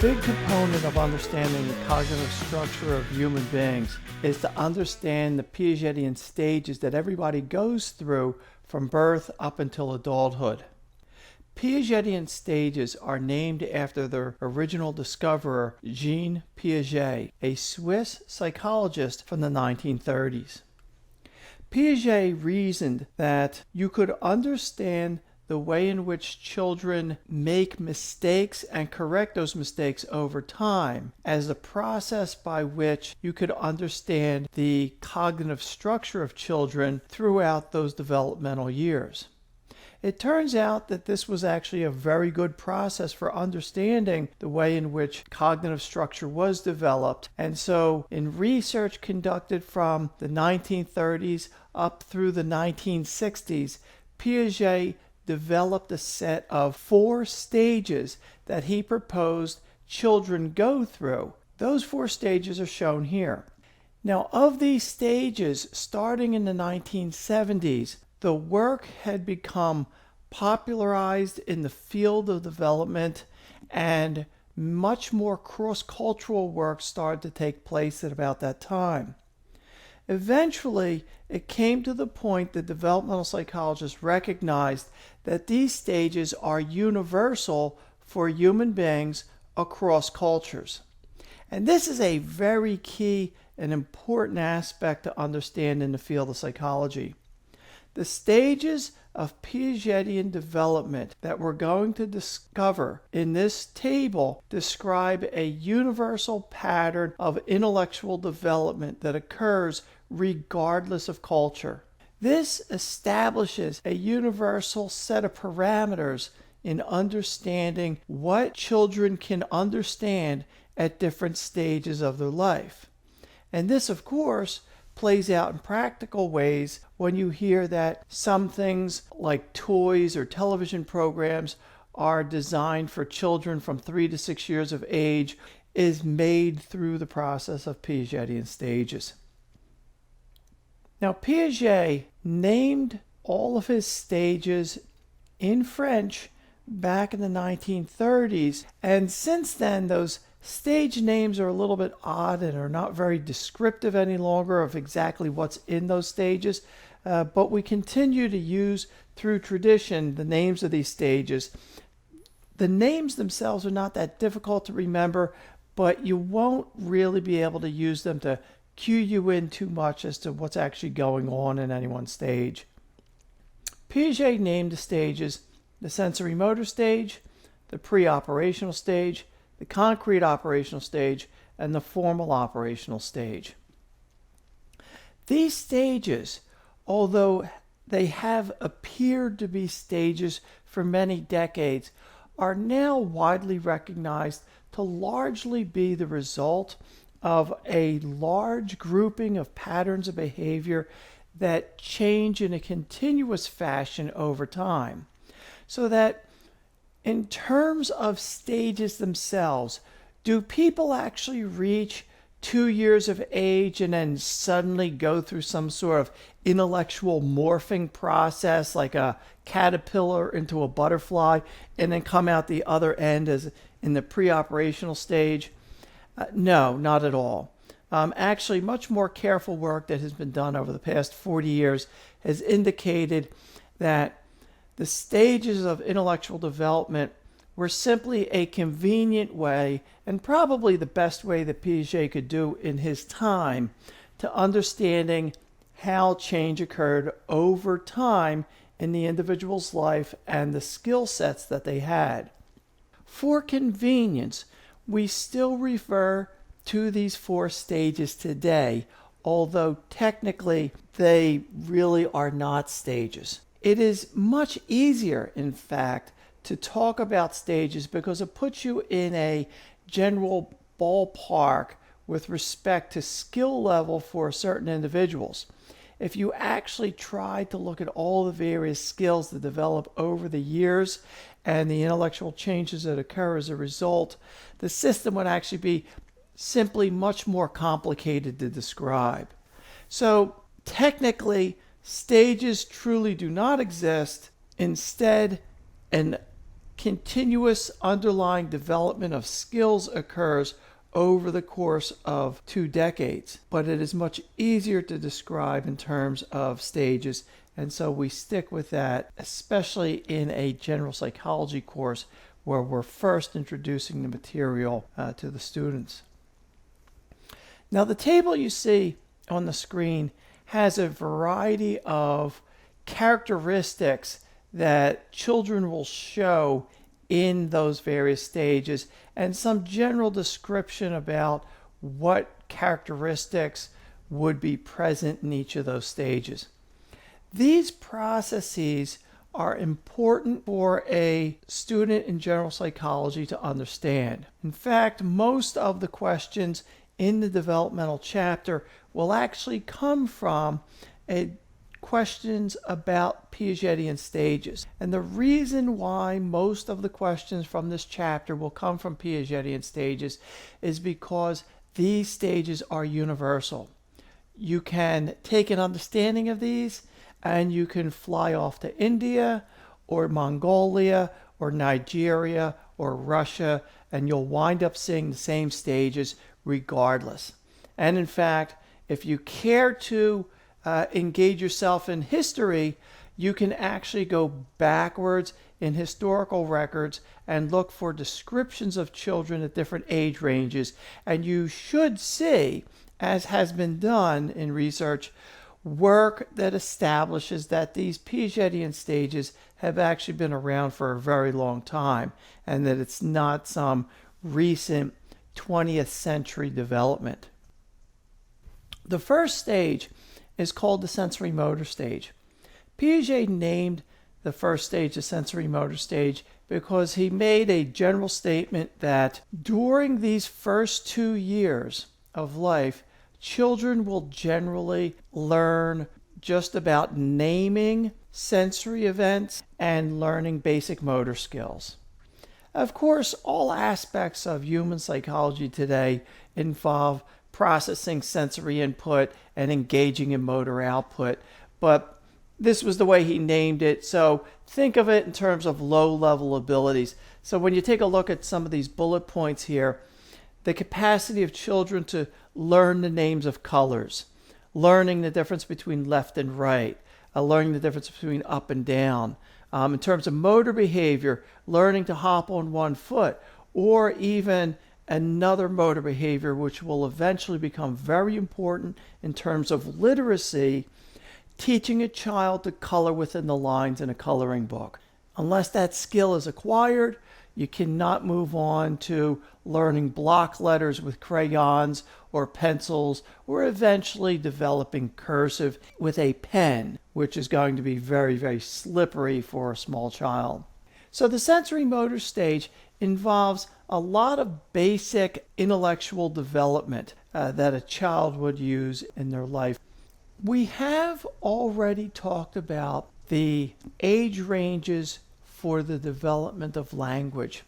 big component of understanding the cognitive structure of human beings is to understand the Piagetian stages that everybody goes through from birth up until adulthood. Piagetian stages are named after their original discoverer, Jean Piaget, a Swiss psychologist from the 1930s. Piaget reasoned that you could understand the way in which children make mistakes and correct those mistakes over time as a process by which you could understand the cognitive structure of children throughout those developmental years. It turns out that this was actually a very good process for understanding the way in which cognitive structure was developed. And so in research conducted from the 1930s up through the 1960s, Piaget developed a set of 4 stages that he proposed children go through. Those 4 stages are shown here. Now, of these stages, starting in the 1970s, the work had become popularized in the field of development, and much more cross-cultural work started to take place at about that time. Eventually, it came to the point that developmental psychologists recognized that these stages are universal for human beings across cultures. And this is a very key and important aspect to understand in the field of psychology. The stages of Piagetian development that we're going to discover in this table describe a universal pattern of intellectual development that occurs regardless of culture. This establishes a universal set of parameters in understanding what children can understand at different stages of their life. And this, of course, plays out in practical ways when you hear that some things like toys or television programs are designed for children from 3 to 6 years of age is made through the process of Piagetian stages. Now, Piaget named all of his stages in French back in the 1930s, and since then those stage names are a little bit odd and are not very descriptive any longer of exactly what's in those stages, but we continue to use through tradition the names of these stages. The names themselves are not that difficult to remember, but you won't really be able to use them to cue you in too much as to what's actually going on in any one stage. Piaget named the stages the sensorimotor stage, the pre-operational stage, the concrete operational stage, and the formal operational stage. These stages, although they have appeared to be stages for many decades, are now widely recognized to largely be the result of a large grouping of patterns of behavior that change in a continuous fashion over time. So that in terms of stages themselves, do people actually reach 2 years of age and then suddenly go through some sort of intellectual morphing process like a caterpillar into a butterfly and then come out the other end as in the pre-operational stage? No, not at all. Actually, much more careful work that has been done over the past 40 years has indicated that the stages of intellectual development were simply a convenient way, and probably the best way that Piaget could do in his time, to understanding how change occurred over time in the individual's life and the skill sets that they had. For convenience, we still refer to these 4 stages today, although technically they really are not stages. It is much easier, in fact, to talk about stages because it puts you in a general ballpark with respect to skill level for certain individuals. If you actually try to look at all the various skills that develop over the years and the intellectual changes that occur as a result, the system would actually be simply much more complicated to describe. So technically, stages truly do not exist. Instead, an continuous underlying development of skills occurs over the course of 2 decades, but it is much easier to describe in terms of stages, and so we stick with that, especially in a general psychology course where we're first introducing the material to the students. Now, the table you see on the screen has a variety of characteristics that children will show in those various stages, and some general description about what characteristics would be present in each of those stages. These processes are important for a student in general psychology to understand. In fact, most of the questions in the developmental chapter will actually come from questions about Piagetian stages. And the reason why most of the questions from this chapter will come from Piagetian stages is because these stages are universal. You can take an understanding of these and you can fly off to India or Mongolia or Nigeria or Russia, and you'll wind up seeing the same stages regardless. And in fact, if you care to engage yourself in history, you can actually go backwards in historical records and look for descriptions of children at different age ranges, and you should see, as has been done in research, work that establishes that these Piagetian stages have actually been around for a very long time, and that it's not some recent 20th century development. The first stage is called the sensorimotor stage. Piaget named the first stage the sensorimotor stage because he made a general statement that during these first 2 years of life, children will generally learn just about naming sensory events and learning basic motor skills. Of course, all aspects of human psychology today involve processing sensory input and engaging in motor output, but this was the way he named it, so think of it in terms of low-level abilities. So when you take a look at some of these bullet points here, the capacity of children to learn the names of colors, learning the difference between left and right, learning the difference between up and down. In terms of motor behavior, learning to hop on one foot, or even another motor behavior which will eventually become very important in terms of literacy, teaching a child to color within the lines in a coloring book. Unless that skill is acquired, you cannot move on to learning block letters with crayons or pencils, or eventually developing cursive with a pen, which is going to be very, very slippery for a small child. So the sensorimotor stage involves a lot of basic intellectual development that a child would use in their life. We have already talked about the age ranges for the development of language.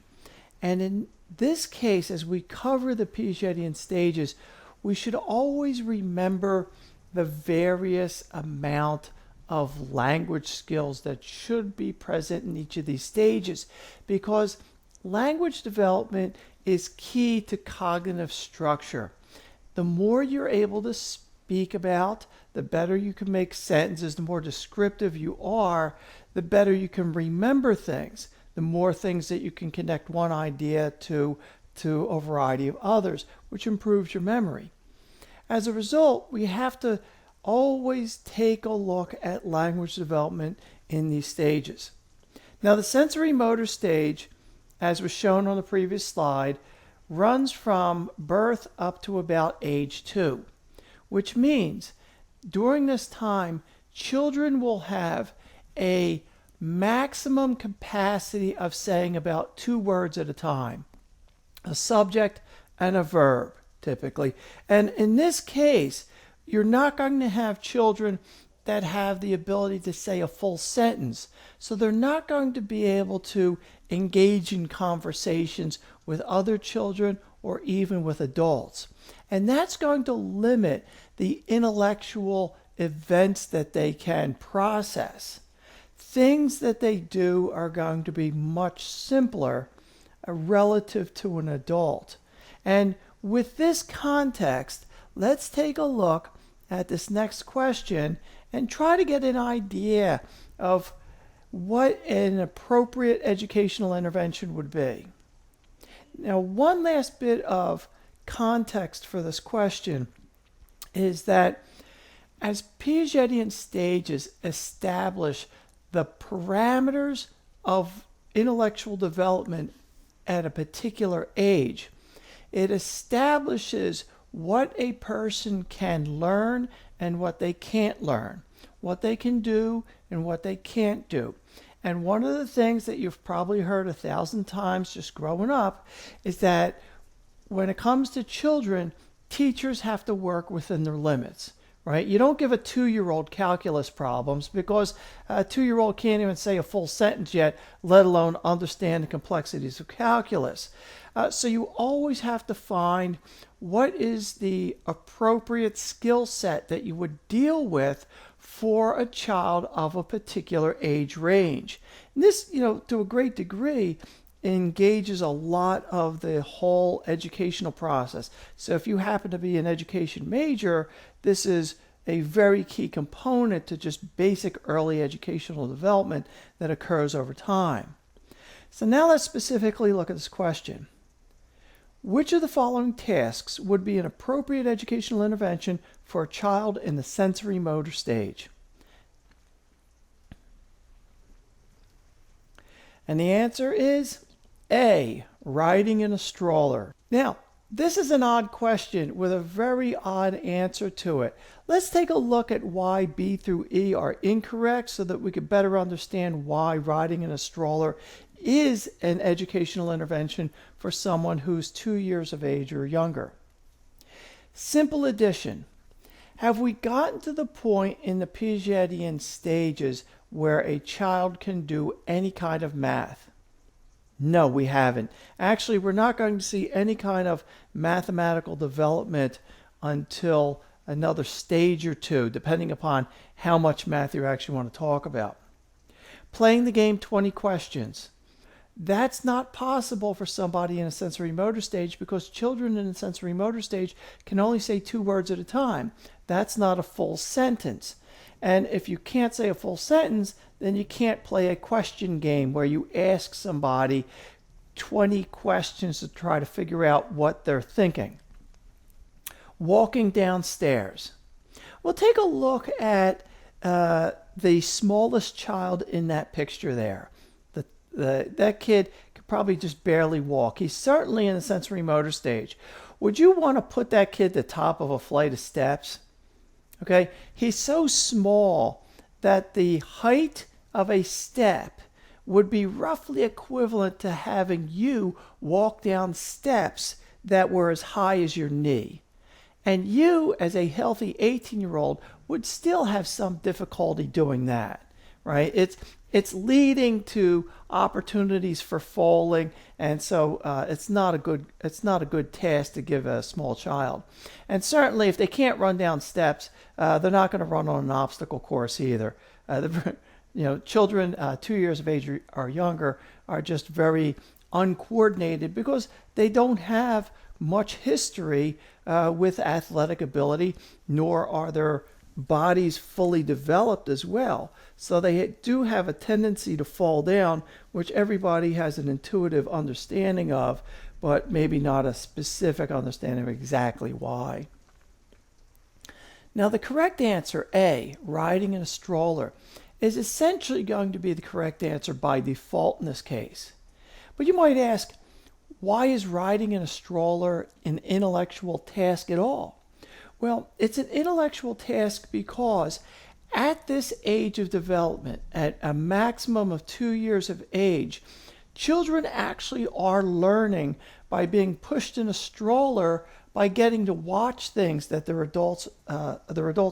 And in this case, as we cover the Piagetian stages, we should always remember the various amount of language skills that should be present in each of these stages, because language development is key to cognitive structure. The more you're able to speak about, the better you can make sentences. The more descriptive you are, the better you can remember things. The more things that you can connect one idea to a variety of others, which improves your memory. As a result, we have to always take a look at language development in these stages. Now, the sensorimotor stage, as was shown on the previous slide, runs from birth up to about age 2, which means during this time, children will have a maximum capacity of saying about 2 words at a time, a subject and a verb, typically. And in this case, you're not going to have children that have the ability to say a full sentence. So they're not going to be able to engage in conversations with other children or even with adults. And that's going to limit the intellectual events that they can process. things that they do are going to be much simpler relative to an adult. And with this context, let's take a look at this next question and try to get an idea of what an appropriate educational intervention would be. Now, one last bit of context for this question is that as Piagetian stages establish the parameters of intellectual development at a particular age, it establishes what a person can learn and what they can't learn, what they can do and what they can't do. And one of the things that you've probably heard 1,000 times just growing up is that when it comes to children, teachers have to work within their limits, right? You don't give a 2-year-old calculus problems because a 2-year-old can't even say a full sentence yet, let alone understand the complexities of calculus. So you always have to find what is the appropriate skill set that you would deal with for a child of a particular age range. And this, to a great degree, engages a lot of the whole educational process. So if you happen to be an education major, this is a very key component to just basic early educational development that occurs over time. So now let's specifically look at this question. Which of the following tasks would be an appropriate educational intervention for a child in the sensorimotor stage? And the answer is A, riding in a stroller. Now, this is an odd question with a very odd answer to it. Let's take a look at why B through E are incorrect so that we can better understand why riding in a stroller is an educational intervention for someone who's 2 years of age or younger. Simple addition. Have we gotten to the point in the Piagetian stages where a child can do any kind of math? No, we haven't. Actually, we're not going to see any kind of mathematical development until another stage or two, depending upon how much math you actually want to talk about. Playing the game 20 questions. That's not possible for somebody in a sensorimotor stage because children in a sensorimotor stage can only say 2 words at a time. That's not a full sentence. And if you can't say a full sentence, then you can't play a question game where you ask somebody 20 questions to try to figure out what they're thinking. Walking downstairs. We'll take a look at the smallest child in that picture there. That kid could probably just barely walk. He's certainly in the sensorimotor stage. Would you want to put that kid at the top of a flight of steps? Okay, he's so small that the height of a step would be roughly equivalent to having you walk down steps that were as high as your knee. And you, as a healthy 18-year-old, would still have some difficulty doing that, right? It's leading to opportunities for falling, and so it's not a good task to give a small child. And certainly, if they can't run down steps, they're not going to run on an obstacle course either. Children 2 years of age or younger are just very uncoordinated because they don't have much history with athletic ability, nor are their bodies fully developed as well. So they do have a tendency to fall down, which everybody has an intuitive understanding of, but maybe not a specific understanding of exactly why. Now, the correct answer, A, riding in a stroller, is essentially going to be the correct answer by default in this case. But you might ask, why is riding in a stroller an intellectual task at all? Well, it's an intellectual task because at this age of development, at a maximum of 2 years of age, children actually are learning by being pushed in a stroller by getting to watch things that their adult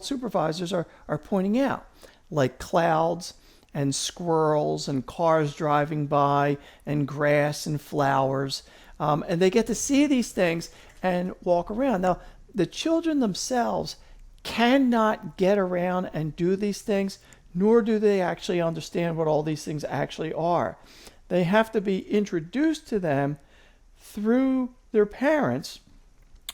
supervisors are pointing out, like clouds and squirrels and cars driving by and grass and flowers. And they get to see these things and walk around. Now, the children themselves cannot get around and do these things, nor do they actually understand what all these things actually are. They have to be introduced to them through their parents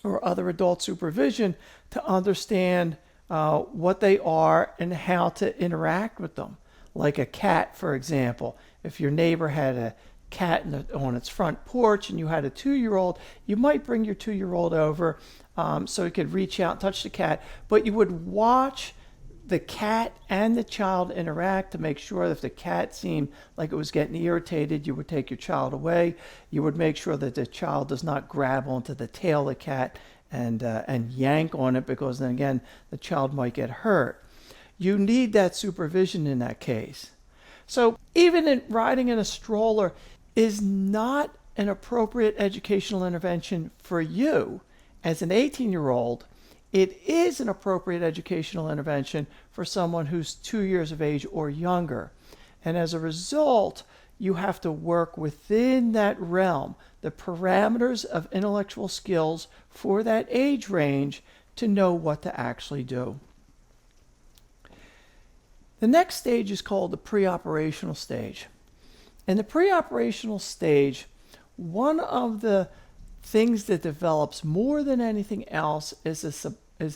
or other adult supervision to understand what they are and how to interact with them. Like a cat, for example. If your neighbor had a cat on its front porch and you had a 2-year-old, you might bring your 2-year-old over so he could reach out and touch the cat, but you would watch the cat and the child interact to make sure that if the cat seemed like it was getting irritated, you would take your child away. You would make sure that the child does not grab onto the tail of the cat and yank on it, because then again, the child might get hurt. You need that supervision in that case. So even in riding in a stroller is not an appropriate educational intervention for you as an 18-year-old. It is an appropriate educational intervention for someone who's 2 years of age or younger. And as a result, you have to work within that realm, the parameters of intellectual skills for that age range, to know what to actually do. The next stage is called the preoperational stage. In the preoperational stage, one of the things that develops more than anything else is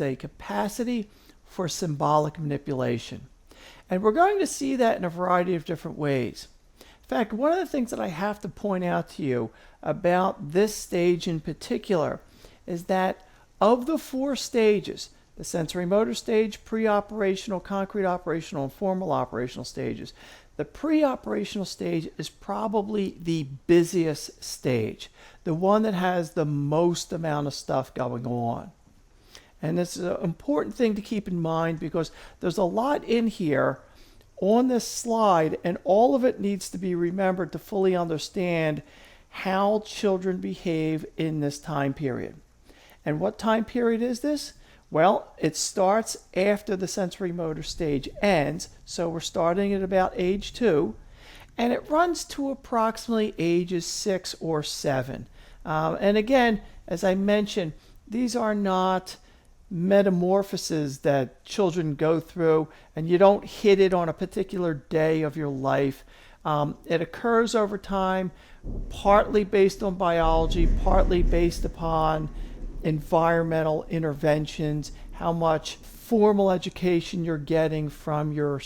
a capacity for symbolic manipulation. And we're going to see that in a variety of different ways. In fact, one of the things that I have to point out to you about this stage in particular is that of the 4 stages, the sensorimotor stage, preoperational, concrete operational, and formal operational stages, the preoperational stage is probably the busiest stage, the one that has the most amount of stuff going on. And it's an important thing to keep in mind because there's a lot in here on this slide, and all of it needs to be remembered to fully understand how children behave in this time period. And what time period is this? Well, it starts after the sensorimotor stage ends, so we're starting at about age 2, and it runs to approximately ages 6 or 7. And again, as I mentioned, these are not metamorphoses that children go through, and you don't hit it on a particular day of your life. It occurs over time, partly based on biology, partly based upon environmental interventions, how much formal education you're getting from your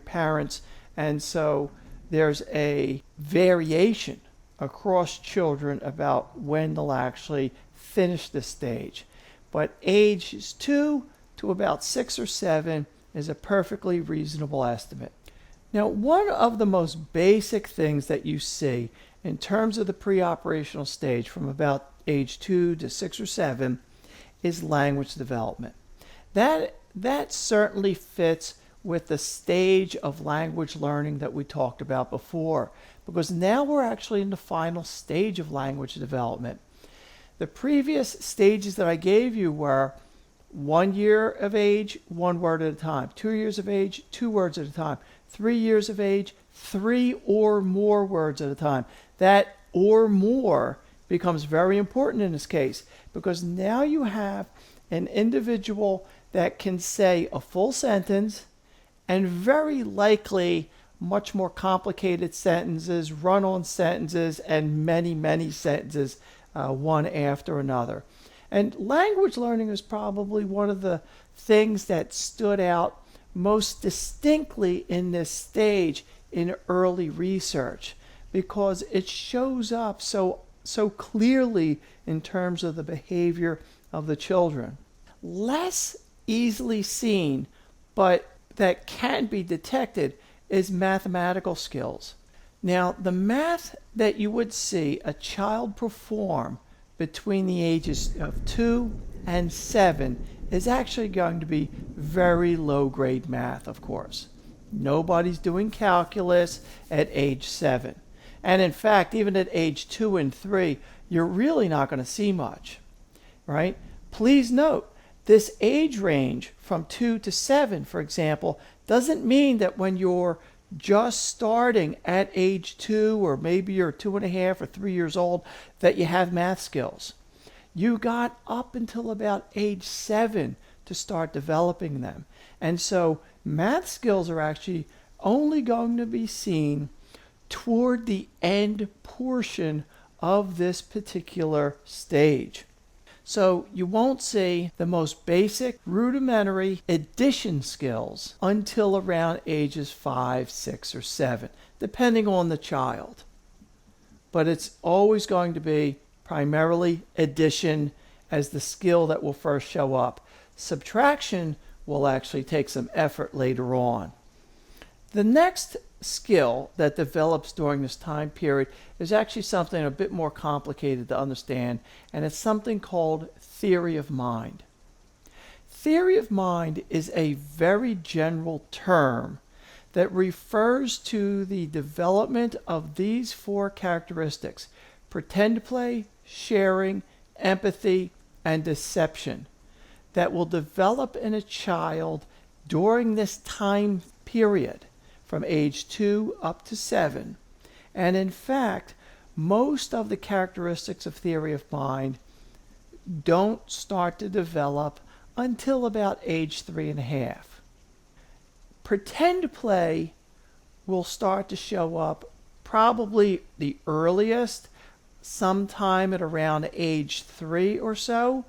parents, and so there's a variation across children about when they'll actually finish this stage. But ages 2 to about 6 or 7 is a perfectly reasonable estimate. Now, one of the most basic things that you see in terms of the preoperational stage from about age 2 to 6 or 7 is language development. That certainly fits with the stage of language learning that we talked about before, because now we're actually in the final stage of language development. The previous stages that I gave you were 1 year of age, 1 word at a time, 2 years of age, 2 words at a time, 3 years of age, 3 or more words at a time. That or more becomes very important in this case, because now you have an individual that can say a full sentence and very likely much more complicated sentences, run-on sentences, and many, many sentences, one after another. And language learning is probably one of the things that stood out most distinctly in this stage in early research, because it shows up so clearly in terms of the behavior of the children. Less easily seen, but that can be detected, is mathematical skills. Now, the math that you would see a child perform between the ages of 2 and 7 is actually going to be very low-grade math, of course. Nobody's doing calculus at age 7. And in fact, even at age 2 and 3, you're really not going to see much, right? Please note, this age range from 2 to 7, for example, doesn't mean that when you're just starting at age 2, or maybe you're 2.5 or 3 years old, that you have math skills. You got up until about age 7 to start developing them. And so math skills are actually only going to be seen toward the end portion of this particular stage. So you won't see the most basic rudimentary addition skills until around ages 5, 6, or 7, depending on the child. But it's always going to be primarily addition as the skill that will first show up. Subtraction will actually take some effort later on. The next skill that develops during this time period is actually something a bit more complicated to understand, and it's something called theory of mind. Theory of mind is a very general term that refers to the development of these 4 characteristics: pretend play, sharing, empathy, and deception, that will develop in a child during this time period from age 2 up to 7. And in fact, most of the characteristics of theory of mind don't start to develop until about age 3.5. Pretend play will start to show up probably the earliest, sometime at around age 3 or so.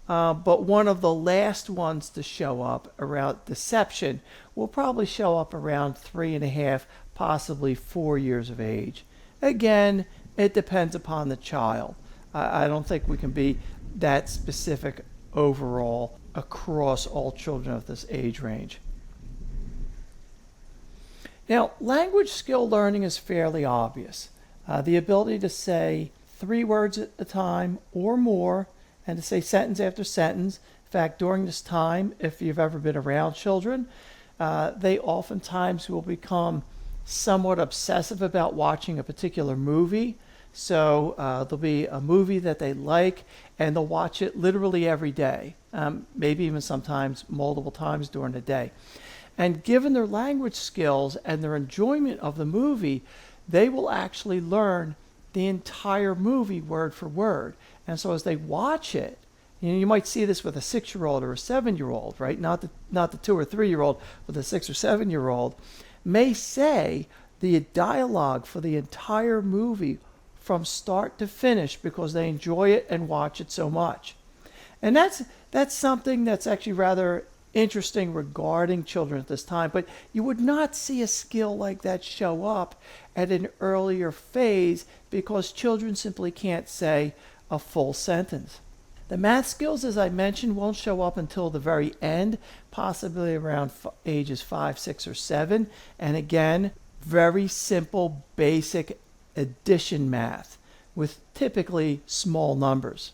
But one of the last ones to show up, around deception, will probably show up around 3.5, possibly 4 years of age. Again, it depends upon the child. I don't think we can be that specific overall across all children of this age range. Now, language skill learning is fairly obvious. The ability to say 3 words at a time or more, and to say sentence after sentence. In fact, during this time, if you've ever been around children, they oftentimes will become somewhat obsessive about watching a particular movie. So there'll be a movie that they like, and they'll watch it literally every day, maybe even sometimes multiple times during the day. And given their language skills and their enjoyment of the movie, they will actually learn the entire movie word for word. And so as they watch it, you might see this with a 6-year-old or a 7-year-old, right? Not the 2 or 3-year-old, but the 6 or 7-year-old may say the dialogue for the entire movie from start to finish because they enjoy it and watch it so much. And that's something that's actually rather interesting regarding children at this time, but you would not see a skill like that show up at an earlier phase because children simply can't say a full sentence. The math skills, as I mentioned, won't show up until the very end, possibly around ages 5, 6, or 7. And again, very simple, basic addition math with typically small numbers.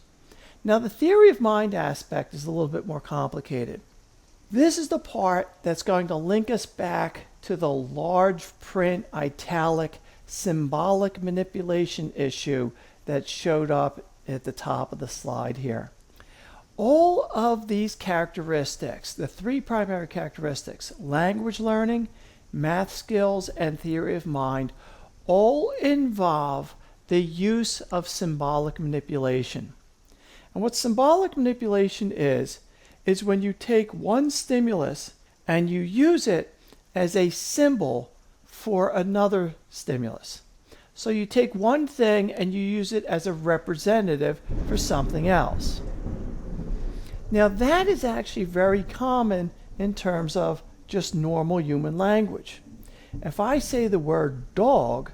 Now, the theory of mind aspect is a little bit more complicated. This is the part that's going to link us back to the large print, italic, symbolic manipulation issue that showed up at the top of the slide here. All of these characteristics, the 3 primary characteristics, language learning, math skills, and theory of mind, all involve the use of symbolic manipulation. And what symbolic manipulation is when you take one stimulus and you use it as a symbol for another stimulus. So you take one thing and you use it as a representative for something else. Now that is actually very common in terms of just normal human language. If I say the word dog,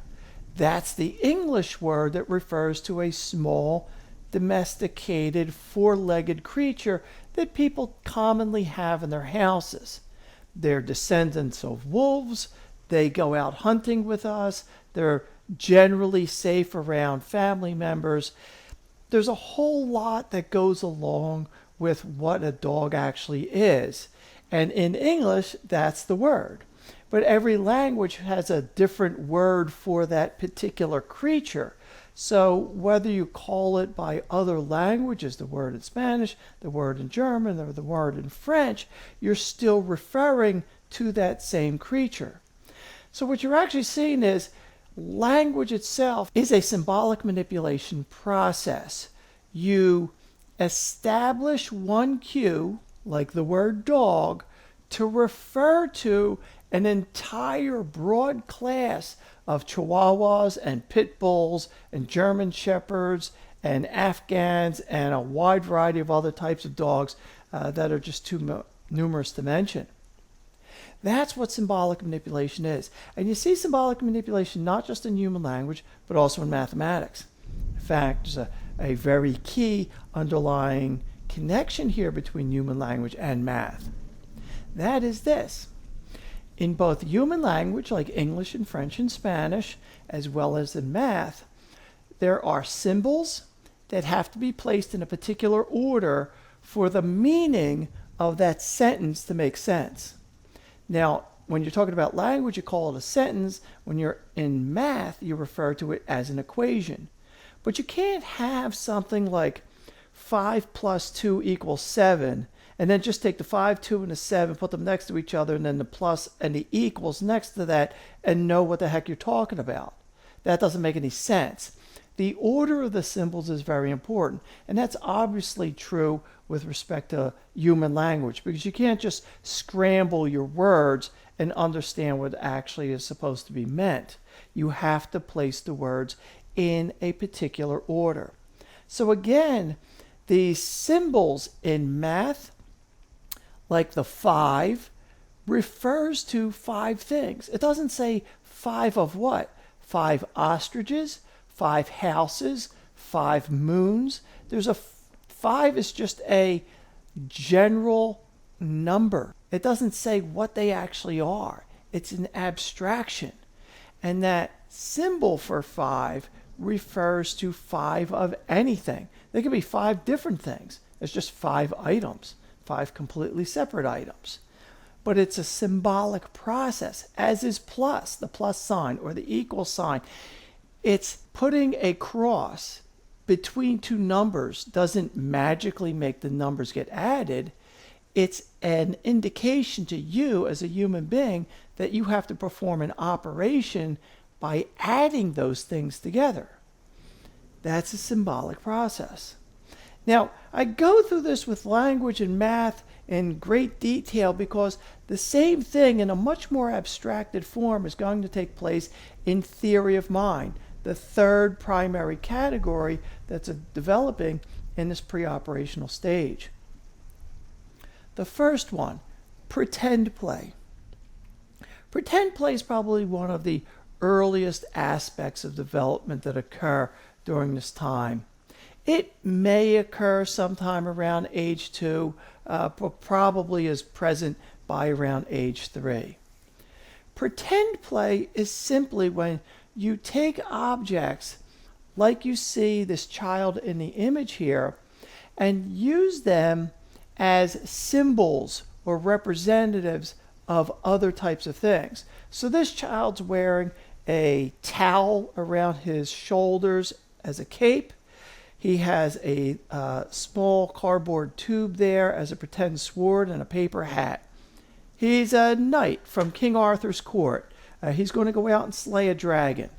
that's the English word that refers to a small, domesticated, 4-legged creature that people commonly have in their houses. They're descendants of wolves. They go out hunting with us. They're generally safe around family members. There's a whole lot that goes along with what a dog actually is. And in English, that's the word. But every language has a different word for that particular creature. So whether you call it by other languages, the word in Spanish, the word in German, or the word in French, you're still referring to that same creature. So what you're actually seeing is language itself is a symbolic manipulation process. You establish one cue like the word dog, to refer to an entire broad class of Chihuahuas and Pit Bulls and German Shepherds and Afghans and a wide variety of other types of dogs that are just too numerous to mention. That's what symbolic manipulation is. And you see symbolic manipulation not just in human language, but also in mathematics. In fact, there's a very key underlying connection here between human language and math. That is this. In both human language, like English and French and Spanish, as well as in math, there are symbols that have to be placed in a particular order for the meaning of that sentence to make sense. Now, when you're talking about language, you call it a sentence. When you're in math, you refer to it as an equation. But you can't have something like 5 plus 2 equals 7, and then just take the 5, 2, and the 7, put them next to each other, and then the plus and the equals next to that, and know what the heck you're talking about. That doesn't make any sense. The order of the symbols is very important, and that's obviously true with respect to human language, because you can't just scramble your words and understand what actually is supposed to be meant. You have to place the words in a particular order. So again, the symbols in math, like the 5, refers to 5 things. It doesn't say 5 of what? 5 ostriches, 5 houses, 5 moons. There's a 5 is just a general number. It doesn't say what they actually are. It's an abstraction. And that symbol for 5 refers to 5 of anything. There could be 5 different things. It's just 5 items, 5 completely separate items. But it's a symbolic process, as is plus, the plus sign or the equal sign. It's putting a cross between two numbers doesn't magically make the numbers get added. It's an indication to you as a human being that you have to perform an operation by adding those things together. That's a symbolic process. Now, I go through this with language and math in great detail because the same thing in a much more abstracted form is going to take place in theory of mind, the third primary category that's developing in this pre-operational stage. The first one, pretend play. Pretend play is probably one of the earliest aspects of development that occur during this time. It may occur sometime around age 2, but probably is present by around age 3. Pretend play is simply when you take objects like you see this child in the image here and use them as symbols or representatives of other types of things. So this child's wearing a towel around his shoulders as a cape. He has a small cardboard tube there as a pretend sword and a paper hat. He's a knight from King Arthur's court. He's going to go out and slay a dragon,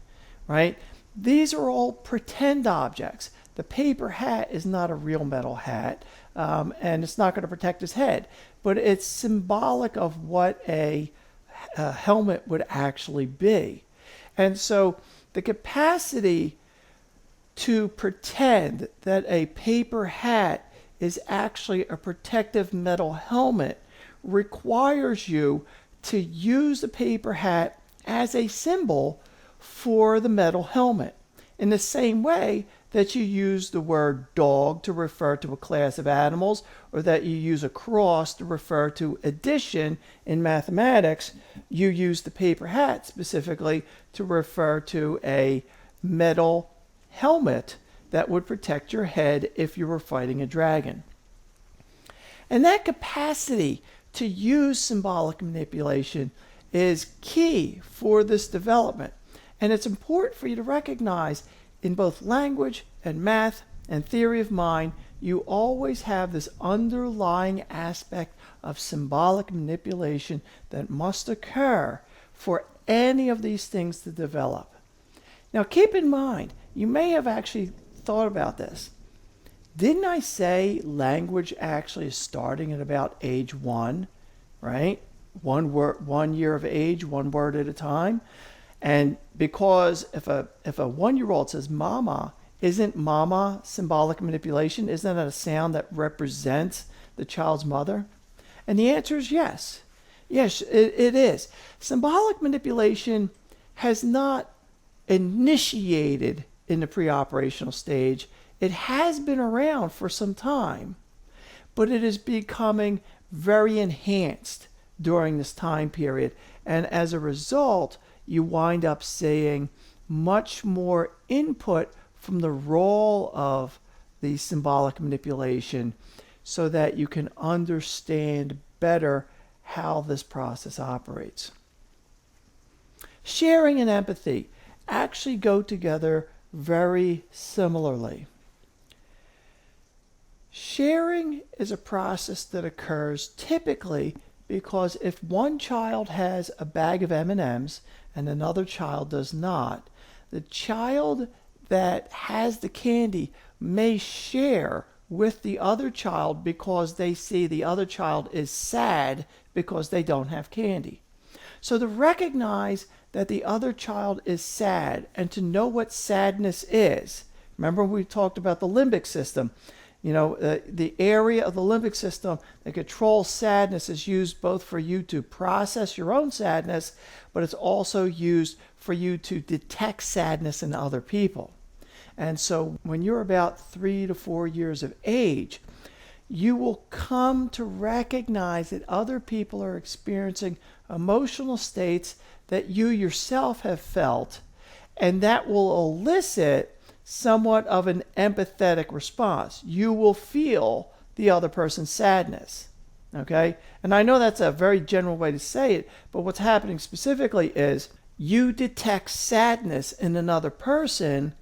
right? These are all pretend objects. The paper hat is not a real metal hat, and it's not going to protect his head, but it's symbolic of what a helmet would actually be. And so the capacity to pretend that a paper hat is actually a protective metal helmet requires you to use the paper hat as a symbol for the metal helmet, in the same way that you use the word dog to refer to a class of animals, or that you use a cross to refer to addition in mathematics. You use the paper hat specifically to refer to a metal helmet that would protect your head if you were fighting a dragon. And that capacity to use symbolic manipulation is key for this development. And it's important for you to recognize in both language and math and theory of mind, you always have this underlying aspect of symbolic manipulation that must occur for any of these things to develop. Now keep in mind, you may have actually thought about this. Didn't I say language actually is starting at about age 1, right? One word, 1 year of age, one word at a time. And because if a 1-year-old says mama, isn't mama symbolic manipulation? Isn't that a sound that represents the child's mother? And the answer is yes. Yes, it is. Symbolic manipulation has not initiated in the preoperational stage. It has been around for some time, but it is becoming very enhanced during this time period. And as a result, you wind up seeing much more input from the role of the symbolic manipulation so that you can understand better how this process operates. Sharing and empathy actually go together very similarly. Sharing is a process that occurs typically because if one child has a bag of M&Ms and another child does not, the child that has the candy may share with the other child because they see the other child is sad because they don't have candy. So to recognize that the other child is sad and to know what sadness is. Remember we talked about the limbic system. You know, the area of the limbic system that controls sadness is used both for you to process your own sadness, but it's also used for you to detect sadness in other people. And so when you're about 3 to 4 years of age, you will come to recognize that other people are experiencing emotional states that you yourself have felt, and that will elicit somewhat of an empathetic response. You will feel the other person's sadness. Okay? And I know that's a very general way to say it, but what's happening specifically is you detect sadness in another person,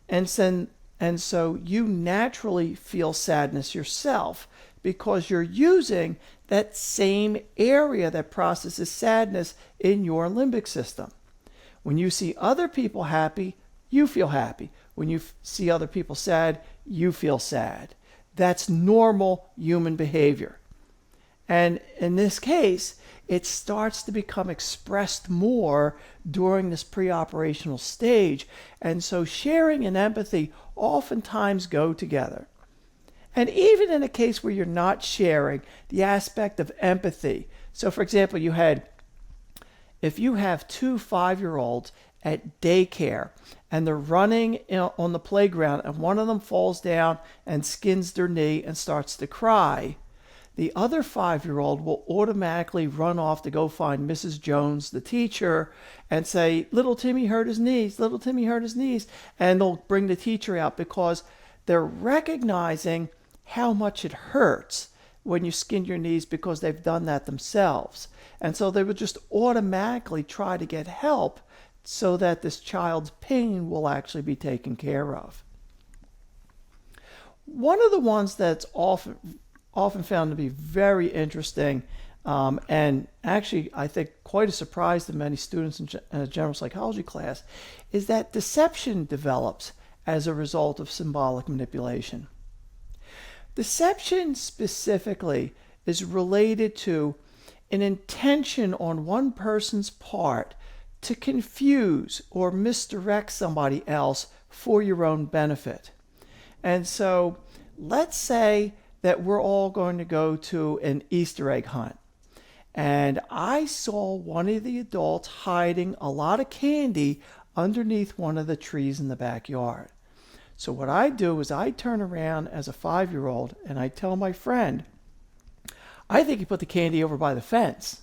and so you naturally feel sadness yourself because you're using that same area that processes sadness in your limbic system. When you see other people happy, you feel happy. When you see other people sad, you feel sad. That's normal human behavior. And in this case, it starts to become expressed more during this preoperational stage. And so sharing and empathy oftentimes go together. And even in a case where you're not sharing, the aspect of empathy. So for example, if you have 2 5-year-olds at daycare and they're running on the playground and one of them falls down and skins their knee and starts to cry, the other 5-year-old will automatically run off to go find Mrs. Jones, the teacher, and say, little Timmy hurt his knees, little Timmy hurt his knees. And they'll bring the teacher out because they're recognizing how much it hurts when you skin your knees because they've done that themselves. And so they would just automatically try to get help so that this child's pain will actually be taken care of. One of the ones that's often found to be very interesting, and actually I think quite a surprise to many students in a general psychology class, is that deception develops as a result of symbolic manipulation. Deception specifically is related to an intention on one person's part to confuse or misdirect somebody else for your own benefit. And so let's say that we're all going to go to an Easter egg hunt. And I saw one of the adults hiding a lot of candy underneath one of the trees in the backyard. So what I do is I turn around as a 5-year-old and I tell my friend, I think he put the candy over by the fence.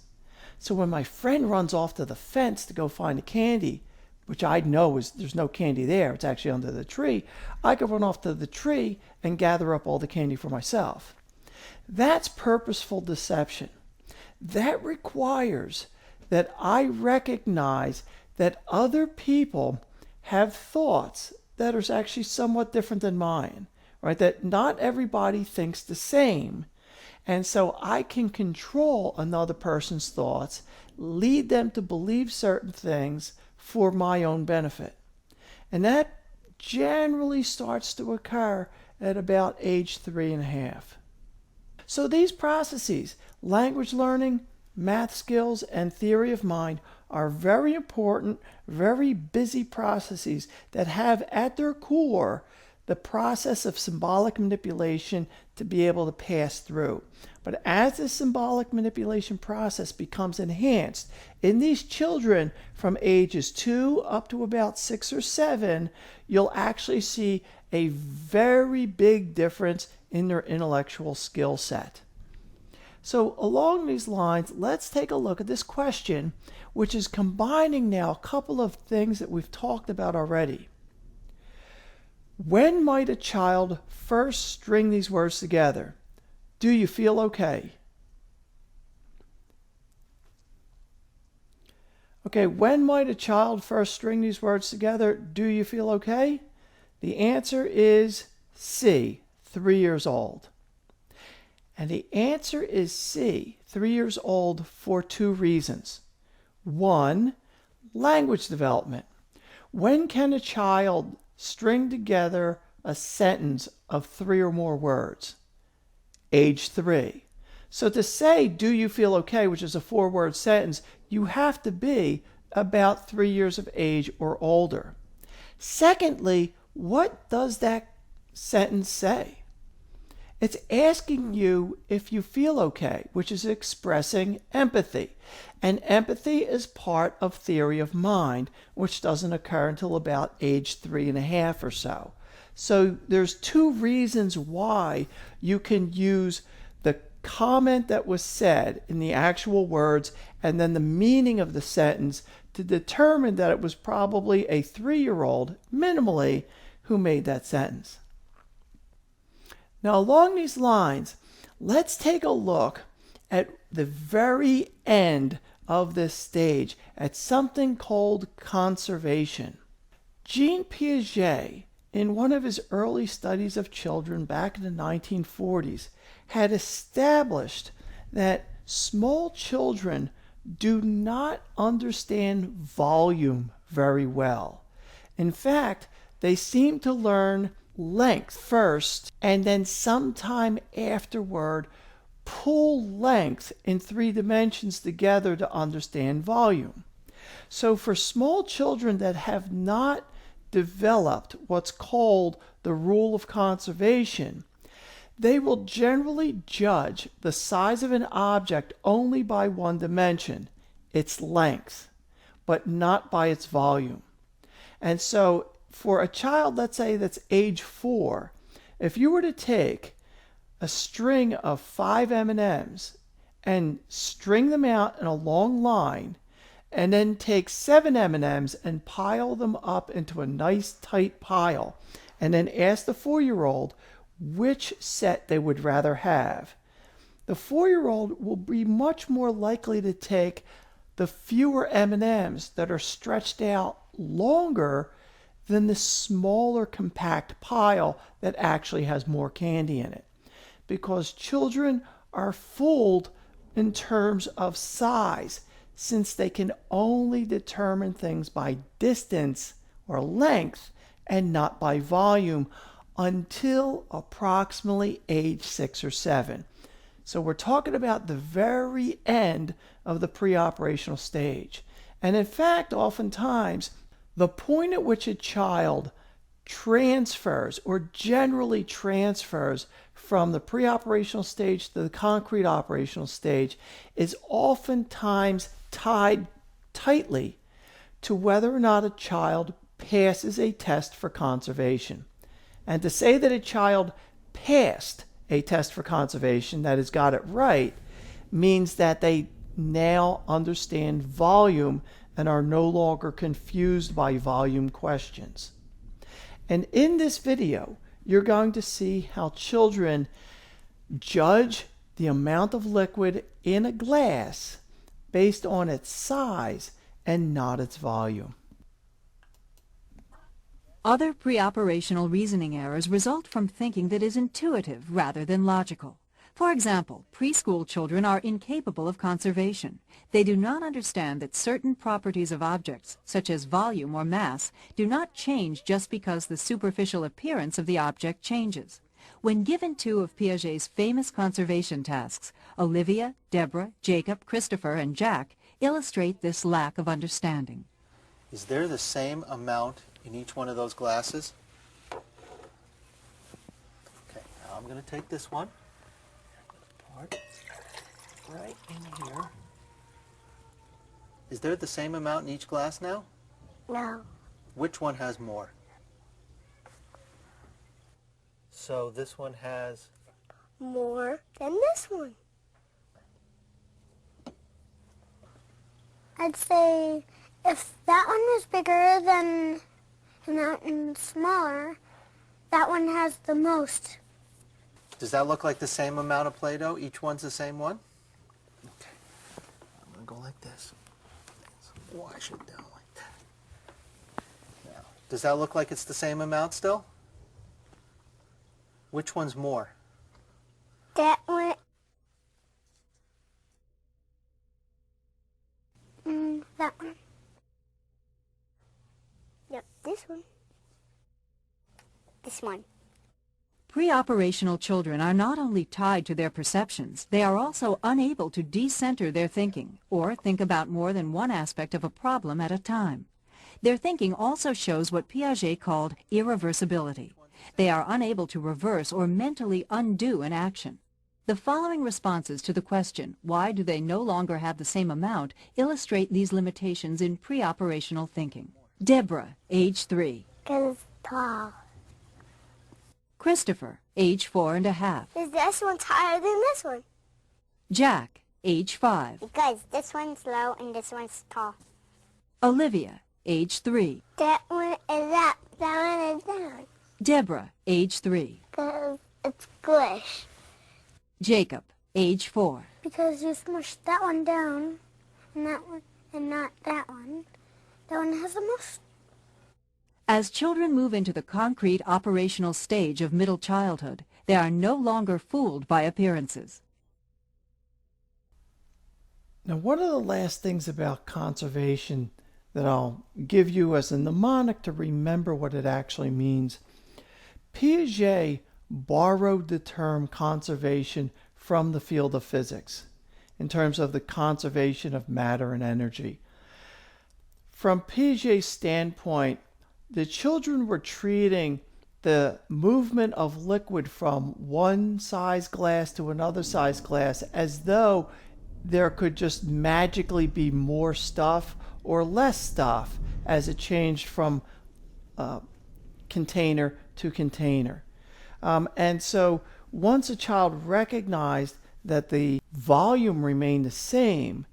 So when my friend runs off to the fence to go find the candy, which I know is there's no candy there, it's actually under the tree, I could run off to the tree and gather up all the candy for myself. That's purposeful deception. That requires that I recognize that other people have thoughts that are actually somewhat different than mine, right? That not everybody thinks the same. And so I can control another person's thoughts, lead them to believe certain things for my own benefit. And that generally starts to occur at about age 3.5. So these processes, language learning, math skills, and theory of mind, are very important, very busy processes that have at their core the process of symbolic manipulation to be able to pass through. But as the symbolic manipulation process becomes enhanced in these children from ages 2 up to about 6 or 7, you'll actually see a very big difference in their intellectual skill set. So along these lines, let's take a look at this question, which is combining now a couple of things that we've talked about already. When might a child first string these words together? Do you feel okay? Okay, when might a child first string these words together? Do you feel okay? The answer is C, 3 years old. And the answer is C, 3 years old, for 2 reasons. 1, language development. When can a child string together a sentence of 3 or more words? Age 3. So to say, do you feel okay, which is a 4-word sentence, you have to be about 3 years of age or older. Secondly, what does that sentence say? It's asking you if you feel okay, which is expressing empathy. And empathy is part of theory of mind, which doesn't occur until about age 3.5 or so. So there's 2 reasons why you can use the comment that was said in the actual words and then the meaning of the sentence to determine that it was probably a 3-year-old, minimally, who made that sentence. Now, along these lines, let's take a look at the very end of this stage, at something called conservation. Jean Piaget, in one of his early studies of children back in the 1940s, had established that small children do not understand volume very well. In fact, they seem to learn length first, and then sometime afterward pull length in 3 dimensions together to understand volume. So for small children that have not developed what's called the rule of conservation, they will generally judge the size of an object only by 1 dimension, its length, but not by its volume. And so for a child, let's say that's age 4, if you were to take a string of 5 M&Ms and string them out in a long line, and then take 7 M&Ms and pile them up into a nice tight pile, and then ask the 4-year-old which set they would rather have, the 4-year-old will be much more likely to take the fewer M&Ms that are stretched out longer than the smaller compact pile that actually has more candy in it. Because children are fooled in terms of size, since they can only determine things by distance or length and not by volume until approximately age 6 or 7. So we're talking about the very end of the pre-operational stage. And in fact, oftentimes, the point at which a child transfers or generally transfers from the pre-operational stage to the concrete operational stage is oftentimes tied tightly to whether or not a child passes a test for conservation. And to say that a child passed a test for conservation, that has got it right, means that they now understand volume and are no longer confused by volume questions. And in this video, you're going to see how children judge the amount of liquid in a glass based on its size and not its volume. Other pre-operational reasoning errors result from thinking that is intuitive rather than logical. For example, preschool children are incapable of conservation. They do not understand that certain properties of objects, such as volume or mass, do not change just because the superficial appearance of the object changes. When given two of Piaget's famous conservation tasks, Olivia, Deborah, Jacob, Christopher, and Jack illustrate this lack of understanding. Is there the same amount in each one of those glasses? Okay, now I'm going to take this one. I'm going to pour it right in here. Is there the same amount in each glass now? No. Which one has more? So this one has... More than this one. I'd say if that one is bigger than and that one's smaller, that one has the most. Does that look like the same amount of Play-Doh? Each one's the same one? Okay. I'm going to go like this. Wash it down like that. Now, does that look like it's the same amount still? Which one's more? That one. That one. Yep, this one. This one. Pre-operational children are not only tied to their perceptions, they are also unable to decenter their thinking or think about more than one aspect of a problem at a time. Their thinking also shows what Piaget called irreversibility. They are unable to reverse or mentally undo an action. The following responses to the question, why do they no longer have the same amount, illustrate these limitations in pre-operational thinking. Deborah, age 3. Because it's tall. Christopher, age 4.5. Because this one's higher than this one. Jack, age 5. Because this one's low and this one's tall. Olivia, age 3. That one is up, that one is down. Deborah, age 3. Because it's squish. Jacob, age 4. Because you smush that one down and that one and not that one. That one has the most. As children move into the concrete operational stage of middle childhood, they are no longer fooled by appearances. Now, one of the last things about conservation that I'll give you as a mnemonic to remember what it actually means. Piaget borrowed the term conservation from the field of physics in terms of the conservation of matter and energy. From Piaget's standpoint, the children were treating the movement of liquid from one size glass to another size glass as though there could just magically be more stuff or less stuff as it changed from container to container. And so once a child recognized that the volume remained the same,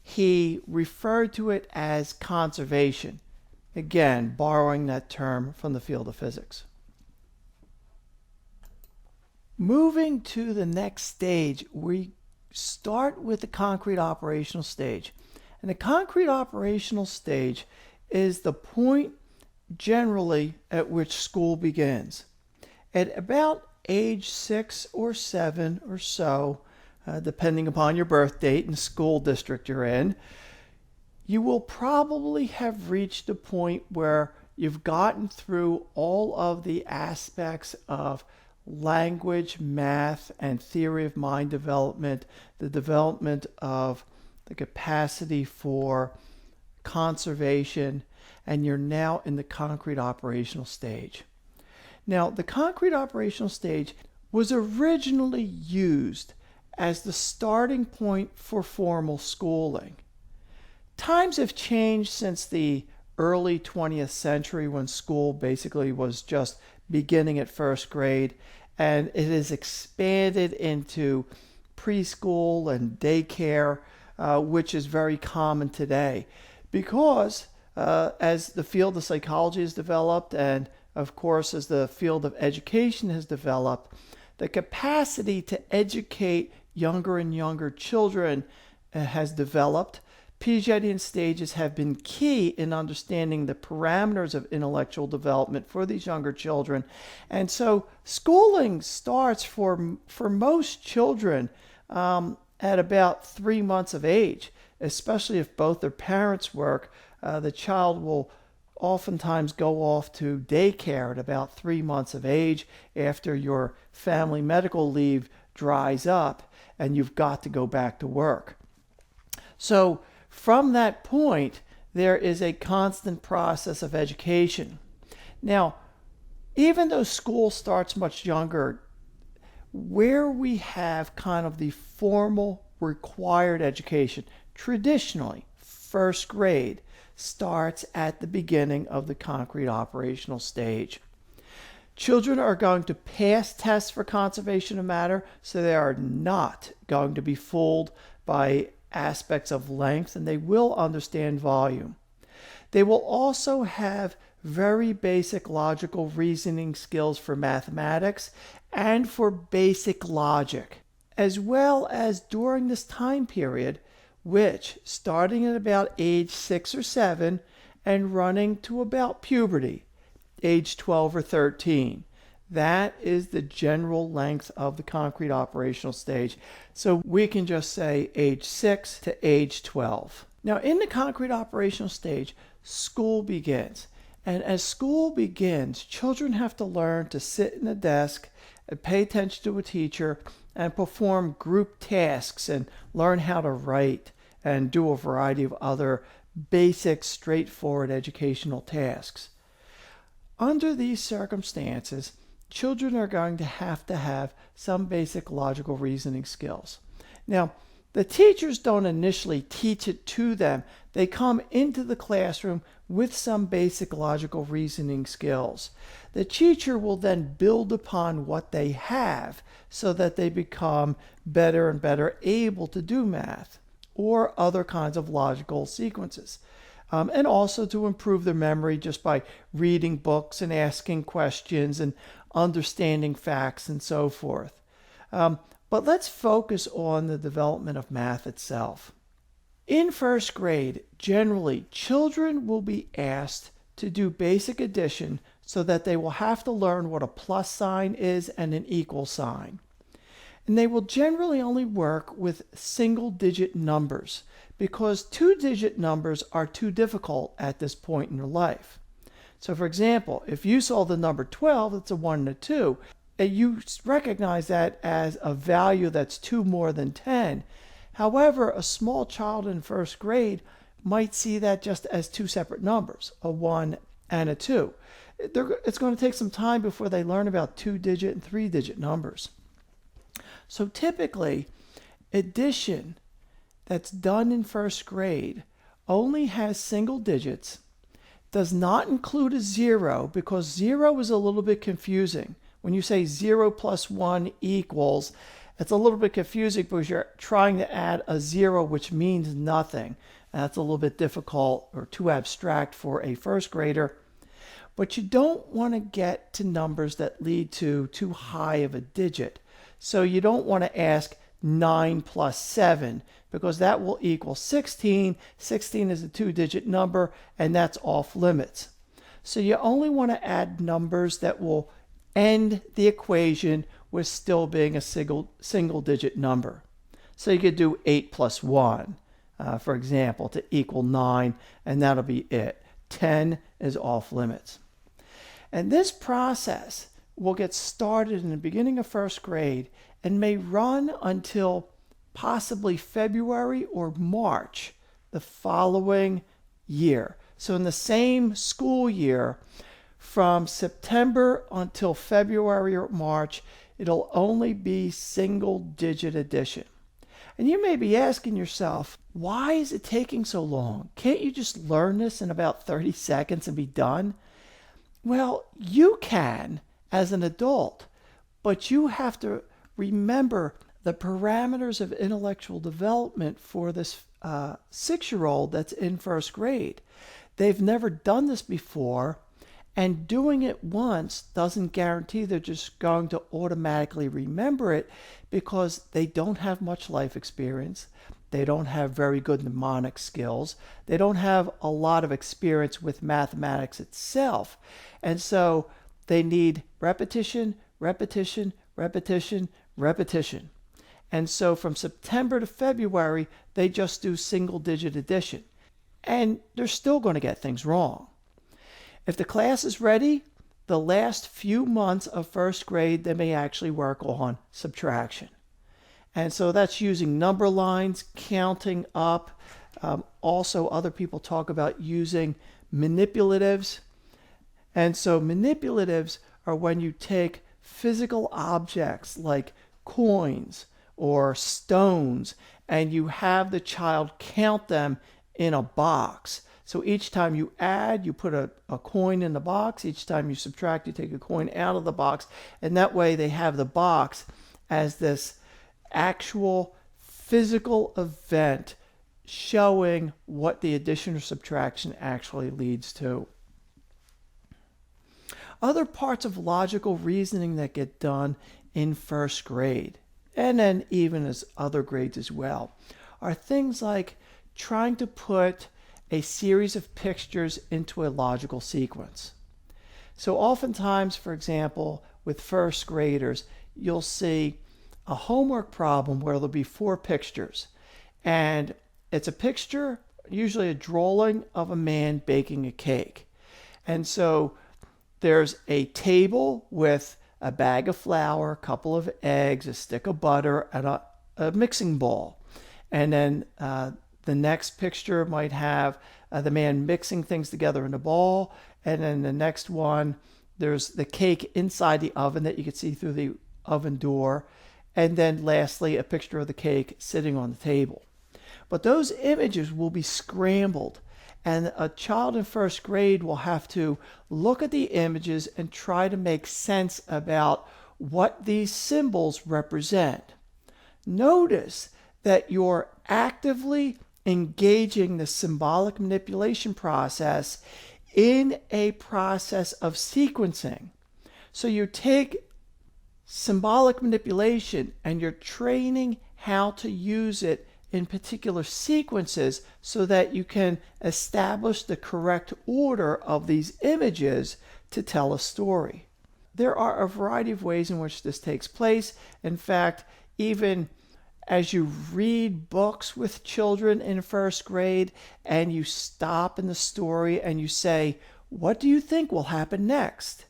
he referred to it as conservation. Again, borrowing that term from the field of physics. Moving to the next stage, we start with the concrete operational stage. And the concrete operational stage is the point generally at which school begins. At about age 6 or 7 or so, depending upon your birth date and the school district you're in, you will probably have reached a point where you've gotten through all of the aspects of language, math, and theory of mind development, the development of the capacity for conservation, and you're now in the concrete operational stage. Now, the concrete operational stage was originally used as the starting point for formal schooling. Times have changed since the early 20th century when school basically was just beginning at first grade, and it has expanded into preschool and daycare, which is very common today because as the field of psychology has developed and of course as the field of education has developed, the capacity to educate younger and younger children has developed. Piagetian stages have been key in understanding the parameters of intellectual development for these younger children. And so schooling starts for most children at about 3 months of age, especially if both their parents work. The child will oftentimes go off to daycare at about 3 months of age after your family medical leave dries up and you've got to go back to work. So from that point, there is a constant process of education. Now, even though school starts much younger, where we have kind of the formal required education, traditionally, first grade starts at the beginning of the concrete operational stage. Children are going to pass tests for conservation of matter, so they are not going to be fooled by aspects of length, and they will understand volume. They will also have very basic logical reasoning skills for mathematics and for basic logic, as well as during this time period, which starting at about age 6 or 7 and running to about puberty, age 12 or 13. That is the general length of the concrete operational stage. So we can just say age 6 to age 12. Now, in the concrete operational stage, school begins. And as school begins, children have to learn to sit in a desk and pay attention to a teacher and perform group tasks and learn how to write and do a variety of other basic, straightforward educational tasks. Under these circumstances, children are going to have some basic logical reasoning skills. Now, the teachers don't initially teach it to them. They come into the classroom with some basic logical reasoning skills. The teacher will then build upon what they have so that they become better and better able to do math or other kinds of logical sequences. And also to improve their memory just by reading books and asking questions and understanding facts and so forth. But let's focus on the development of math itself. In first grade, generally, children will be asked to do basic addition so that they will have to learn what a plus sign is and an equal sign. And they will generally only work with single-digit numbers because two-digit numbers are too difficult at this point in your life. So for example, if you saw the number 12, it's a 1 and a 2, and you recognize that as a value that's 2 more than 10. However, a small child in first grade might see that just as 2 separate numbers, a 1 and a 2. It's going to take some time before they learn about 2-digit and 3-digit numbers. So typically, addition that's done in first grade only has single digits, does not include a 0 because 0 is a little bit confusing. When you say 0 plus 1 equals, it's a little bit confusing because you're trying to add a 0 which means nothing. And that's a little bit difficult or too abstract for a first grader. But you don't want to get to numbers that lead to too high of a digit. So you don't want to ask 9 plus 7 because that will equal 16. 16 is a 2-digit number and that's off limits. So you only want to add numbers that will end the equation with still being a single-digit number. So you could do 8 plus 1, for example, to equal 9, and that'll be it. 10 is off limits. And this process will get started in the beginning of first grade and may run until possibly February or March the following year. So in the same school year, from September until February or March, it'll only be single-digit addition. And you may be asking yourself, why is it taking so long? Can't you just learn this in about 30 seconds and be done? Well, you can as an adult, but you have to remember the parameters of intellectual development for this 6-year-old that's in first grade. They've never done this before, and doing it once doesn't guarantee they're just going to automatically remember it because they don't have much life experience. They don't have very good mnemonic skills. They don't have a lot of experience with mathematics itself. And so they need repetition, repetition, repetition, repetition. And so from September to February, they just do single-digit addition. And they're still going to get things wrong. If the class is ready, the last few months of first grade, they may actually work on subtraction. And so that's using number lines, counting up. Also, other people talk about using manipulatives. And so manipulatives are when you take physical objects like coins or stones and you have the child count them in a box. So each time you add, you put a coin in the box. Each time you subtract, you take a coin out of the box. And that way they have the box as this actual physical event showing what the addition or subtraction actually leads to. Other parts of logical reasoning that get done in first grade, and then even as other grades as well, are things like trying to put a series of pictures into a logical sequence. So oftentimes, for example, with first graders, you'll see a homework problem where there'll be 4 pictures. And it's a picture, usually a drawing of a man baking a cake. And so there's a table with a bag of flour, a couple of eggs, a stick of butter, and a mixing bowl. And then the next picture might have the man mixing things together in a bowl. And then the next one, there's the cake inside the oven that you can see through the oven door. And then lastly, a picture of the cake sitting on the table. But those images will be scrambled. And a child in first grade will have to look at the images and try to make sense about what these symbols represent. Notice that you're actively engaging the symbolic manipulation process in a process of sequencing. So you take symbolic manipulation and you're training how to use it in particular sequences so that you can establish the correct order of these images to tell a story. There are a variety of ways in which this takes place. In fact, even as you read books with children in first grade and you stop in the story and you say, "What do you think will happen next?"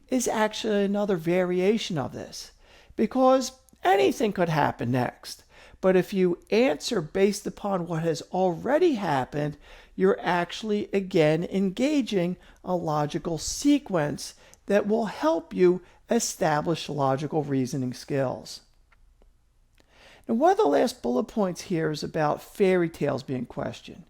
is actually another variation of this, because anything could happen next. But if you answer based upon what has already happened, you're actually again engaging a logical sequence that will help you establish logical reasoning skills. Now, one of the last bullet points here is about fairy tales being questioned.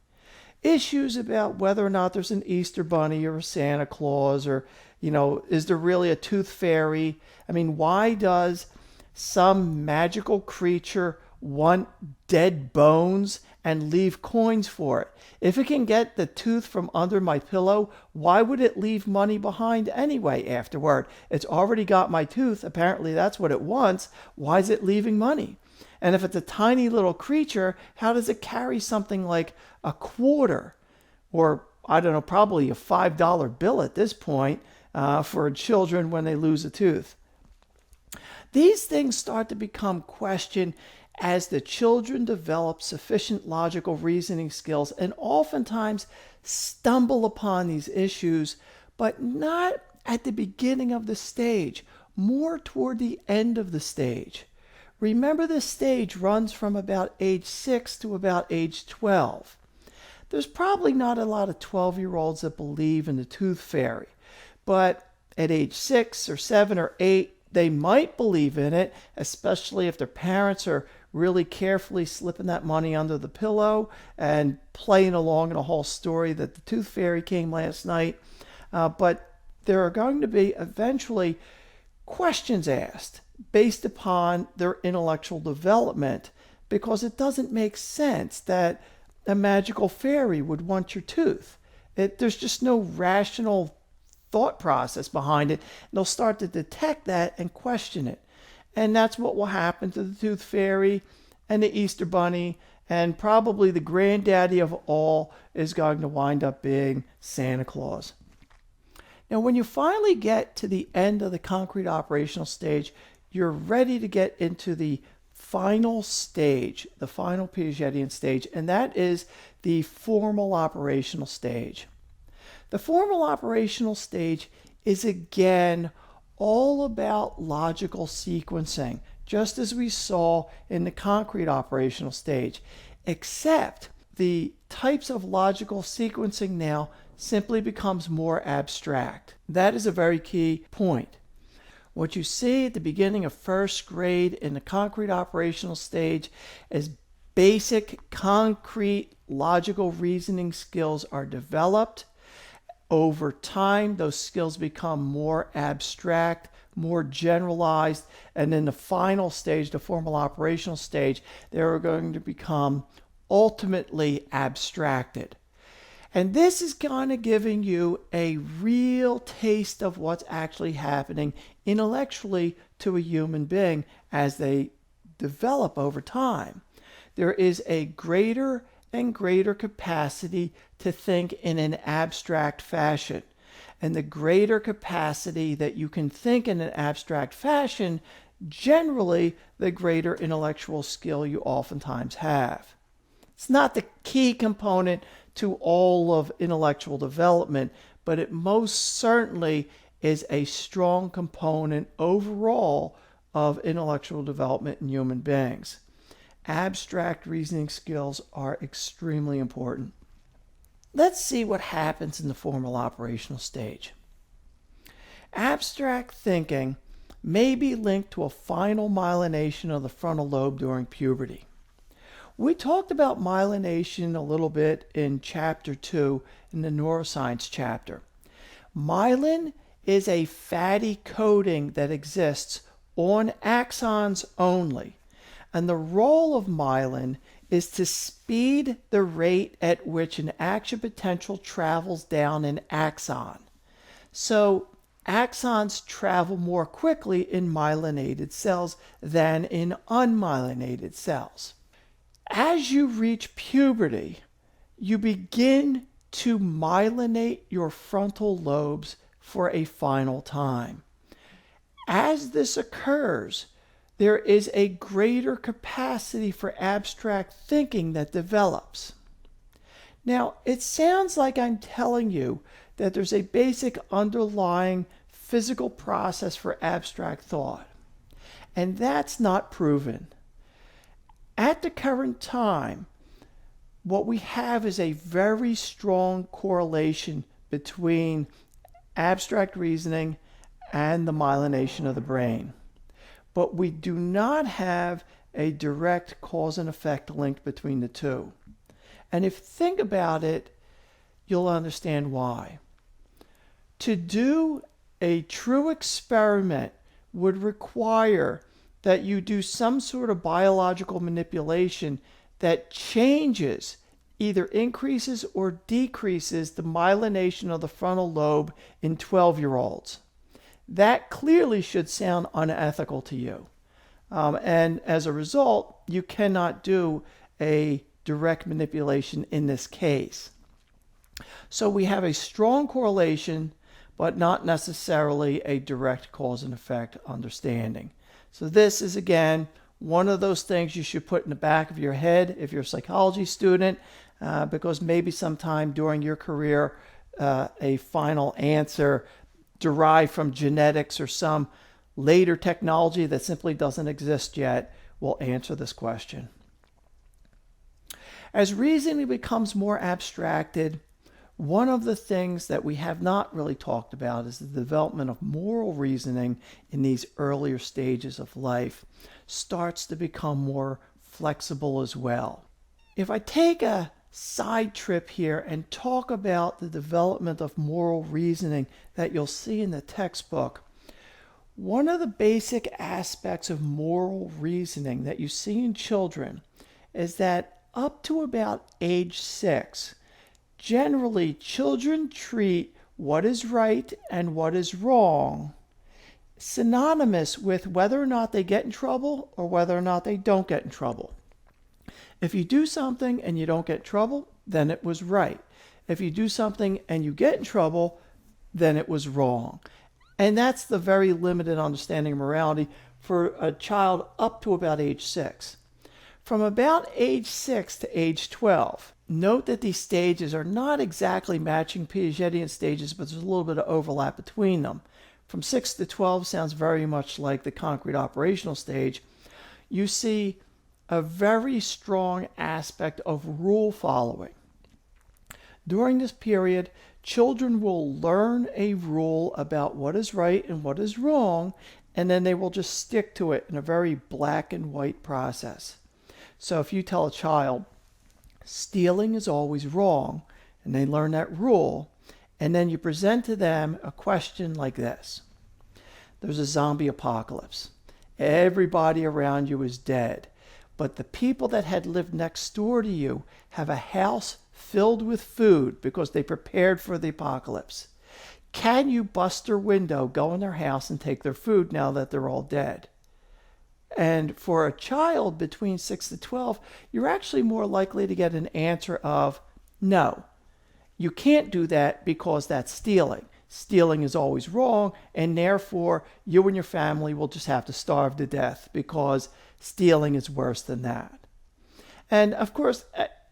Issues about whether or not there's an Easter bunny or a Santa Claus, or, is there really a tooth fairy? I mean, why does some magical creature want dead bones and leave coins for it? If it can get the tooth from under my pillow, why would it leave money behind anyway afterward? It's already got my tooth. Apparently that's what it wants. Why is it leaving money? And if it's a tiny little creature, how does it carry something like a quarter or, I don't know, probably a $5 bill at this point for children when they lose a tooth? These things start to become questioned as the children develop sufficient logical reasoning skills and oftentimes stumble upon these issues, but not at the beginning of the stage, more toward the end of the stage. Remember, this stage runs from about age 6 to about age 12. There's probably not a lot of 12-year-olds that believe in the tooth fairy, but at age 6 or 7 or 8, they might believe in it, especially if their parents are really carefully slipping that money under the pillow and playing along in a whole story that the tooth fairy came last night. But there are going to be eventually questions asked based upon their intellectual development, because it doesn't make sense that a magical fairy would want your tooth. There's just no rational thought process behind it. They'll start to detect that and question it. And that's what will happen to the tooth fairy and the Easter bunny, and probably the granddaddy of all is going to wind up being Santa Claus. Now, when you finally get to the end of the concrete operational stage, you're ready to get into the final stage, the final Piagetian stage, and that is the formal operational stage. The formal operational stage is again all about logical sequencing, just as we saw in the concrete operational stage, except the types of logical sequencing now simply becomes more abstract. That is a very key point. What you see at the beginning of first grade in the concrete operational stage is basic concrete logical reasoning skills are developed. Over time, those skills become more abstract, more generalized, and in the final stage, the formal operational stage, they're going to become ultimately abstracted. And this is kind of giving you a real taste of what's actually happening intellectually to a human being as they develop over time. There is a greater and greater capacity to think in an abstract fashion. And the greater capacity that you can think in an abstract fashion, generally, the greater intellectual skill you oftentimes have. It's not the key component to all of intellectual development, but it most certainly is a strong component overall of intellectual development in human beings. Abstract reasoning skills are extremely important. Let's see what happens in the formal operational stage. Abstract thinking may be linked to a final myelination of the frontal lobe during puberty. We talked about myelination a little bit in Chapter 2 in the neuroscience chapter. Myelin is a fatty coating that exists on axons only. And the role of myelin is to speed the rate at which an action potential travels down an axon. So axons travel more quickly in myelinated cells than in unmyelinated cells. As you reach puberty, you begin to myelinate your frontal lobes for a final time. As this occurs, there is a greater capacity for abstract thinking that develops. Now, it sounds like I'm telling you that there's a basic underlying physical process for abstract thought, and that's not proven. At the current time, what we have is a very strong correlation between abstract reasoning and the myelination of the brain. But we do not have a direct cause and effect link between the two. And if you think about it, you'll understand why. To do a true experiment would require that you do some sort of biological manipulation that changes, either increases or decreases the myelination of the frontal lobe in 12-year-olds. That clearly should sound unethical to you. And as a result, you cannot do a direct manipulation in this case. So we have a strong correlation, but not necessarily a direct cause and effect understanding. So this is, again, one of those things you should put in the back of your head if you're a psychology student, because maybe sometime during your career, a final answer derived from genetics or some later technology that simply doesn't exist yet will answer this question. As reasoning becomes more abstracted, one of the things that we have not really talked about is the development of moral reasoning in these earlier stages of life starts to become more flexible as well. If I take a side trip here and talk about the development of moral reasoning that you'll see in the textbook, one of the basic aspects of moral reasoning that you see in children is that up to about age 6, generally children treat what is right and what is wrong synonymous with whether or not they get in trouble or whether or not they don't get in trouble. If you do something and you don't get in trouble, then it was right. If you do something and you get in trouble, then it was wrong. And that's the very limited understanding of morality for a child up to about age 6. From about age 6 to age 12, note that these stages are not exactly matching Piagetian stages, but there's a little bit of overlap between them. From 6 to 12 sounds very much like the concrete operational stage. You see a very strong aspect of rule following. During this period, children will learn a rule about what is right and what is wrong, and then they will just stick to it in a very black and white process. So if you tell a child, stealing is always wrong, and they learn that rule, and then you present to them a question like this. There's a zombie apocalypse. Everybody around you is dead, but the people that had lived next door to you have a house filled with food because they prepared for the apocalypse. Can you bust their window, go in their house, and take their food now that they're all dead? And for a child between 6 to 12, you're actually more likely to get an answer of no. You can't do that because that's stealing. Stealing is always wrong, and therefore you and your family will just have to starve to death because stealing is worse than that. And of course,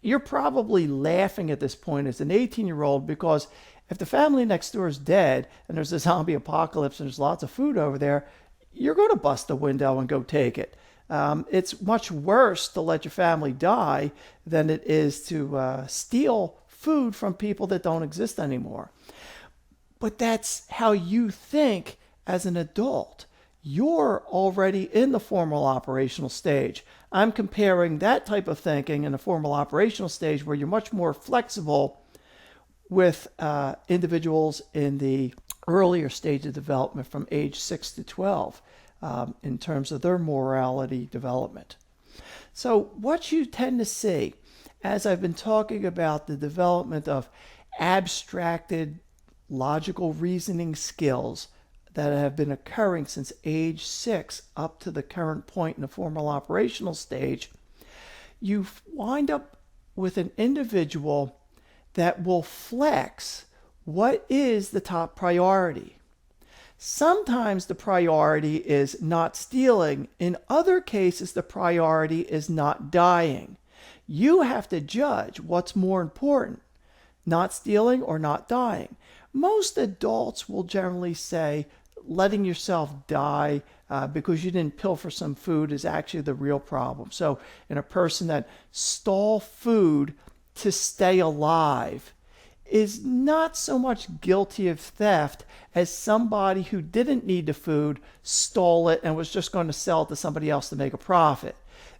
you're probably laughing at this point as an 18-year-old because if the family next door is dead and there's a zombie apocalypse and there's lots of food over there, you're going to bust a window and go take it. It's much worse to let your family die than it is to steal food from people that don't exist anymore. But that's how you think as an adult. You're already in the formal operational stage. I'm comparing that type of thinking in the formal operational stage where you're much more flexible with individuals in the earlier stage of development from age 6 to 12 in terms of their morality development. So what you tend to see as I've been talking about the development of abstracted logical reasoning skills that have been occurring since age 6 up to the current point in the formal operational stage, you wind up with an individual that will flex what is the top priority. Sometimes the priority is not stealing. In other cases, the priority is not dying. You have to judge what's more important, not stealing or not dying. Most adults will generally say letting yourself die because you didn't pilfer some food is actually the real problem. So in a person that stole food to stay alive is not so much guilty of theft as somebody who didn't need the food, stole it, and was just going to sell it to somebody else to make a profit.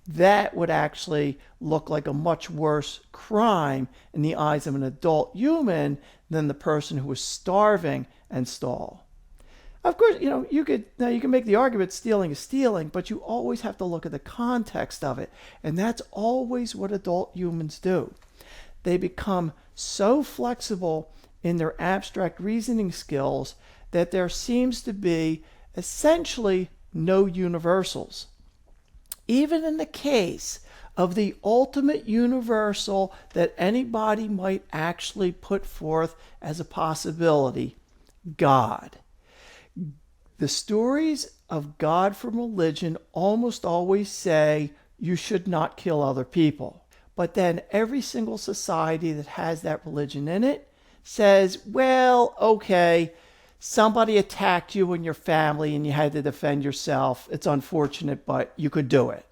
That would actually look like a much worse crime in the eyes of an adult human than the person who was starving and stole. Of course, you can make the argument stealing is stealing, but you always have to look at the context of it. And that's always what adult humans do. They become so flexible in their abstract reasoning skills that there seems to be essentially no universals. Even in the case of the ultimate universal that anybody might actually put forth as a possibility, God. The stories of God from religion almost always say you should not kill other people. But then every single society that has that religion in it says, well, okay, somebody attacked you and your family and you had to defend yourself. It's unfortunate, but you could do it.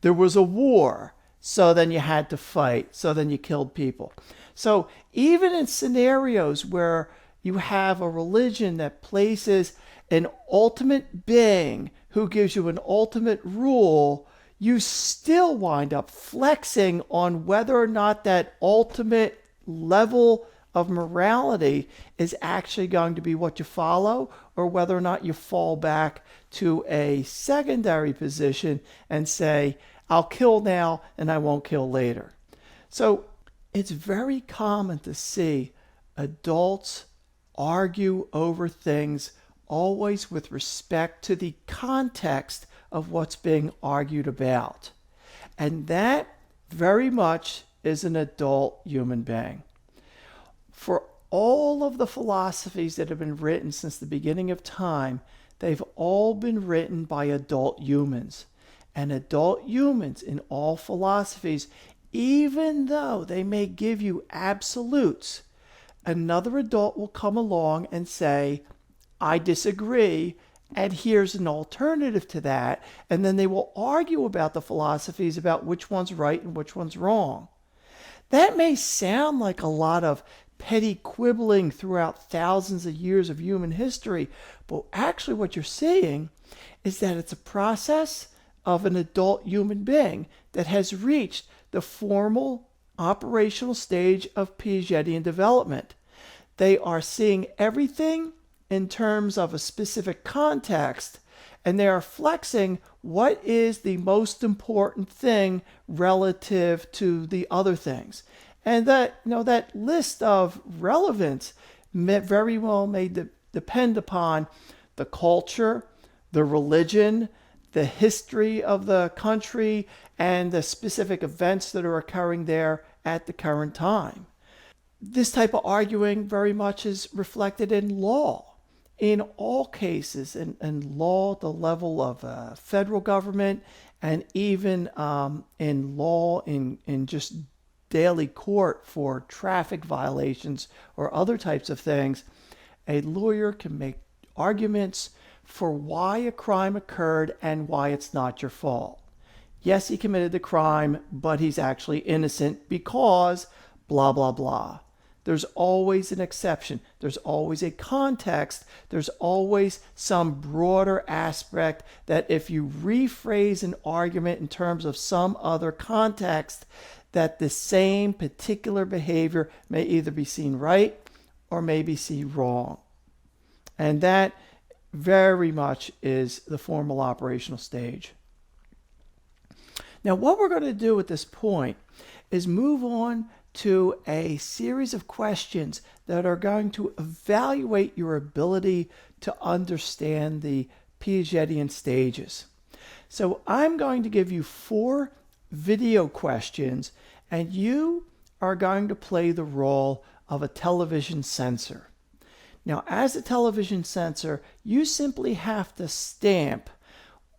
There was a war, so then you had to fight, so then you killed people. So even in scenarios where you have a religion that places an ultimate being who gives you an ultimate rule, you still wind up flexing on whether or not that ultimate level of morality is actually going to be what you follow, or whether or not you fall back to a secondary position and say, I'll kill now and I won't kill later. So it's very common to see adults argue over things always with respect to the context of what's being argued about. And that very much is an adult human being. For all of the philosophies that have been written since the beginning of time, they've all been written by adult humans. And adult humans in all philosophies, even though they may give you absolutes, another adult will come along and say, I disagree, and here's an alternative to that. And then they will argue about the philosophies about which one's right and which one's wrong. That may sound like a lot of petty quibbling throughout thousands of years of human history, but actually what you're seeing is that it's a process of an adult human being that has reached the formal operational stage of Piagetian development. They are seeing everything in terms of a specific context, and they are flexing what is the most important thing relative to the other things. And that, that list of relevance very well may depend upon the culture, the religion, the history of the country, and the specific events that are occurring there at the current time. This type of arguing very much is reflected in law. In all cases, in law, the level of federal government, and even in law in just daily court for traffic violations or other types of things, a lawyer can make arguments for why a crime occurred and why it's not your fault. Yes, he committed the crime, but he's actually innocent because blah, blah, blah. There's always an exception. There's always a context. There's always some broader aspect that if you rephrase an argument in terms of some other context, that the same particular behavior may either be seen right or may be seen wrong. And that very much is the formal operational stage. Now, what we're going to do at this point is move on to a series of questions that are going to evaluate your ability to understand the Piagetian stages. So I'm going to give you 4 video questions, and you are going to play the role of a television censor. Now, as a television censor, you simply have to stamp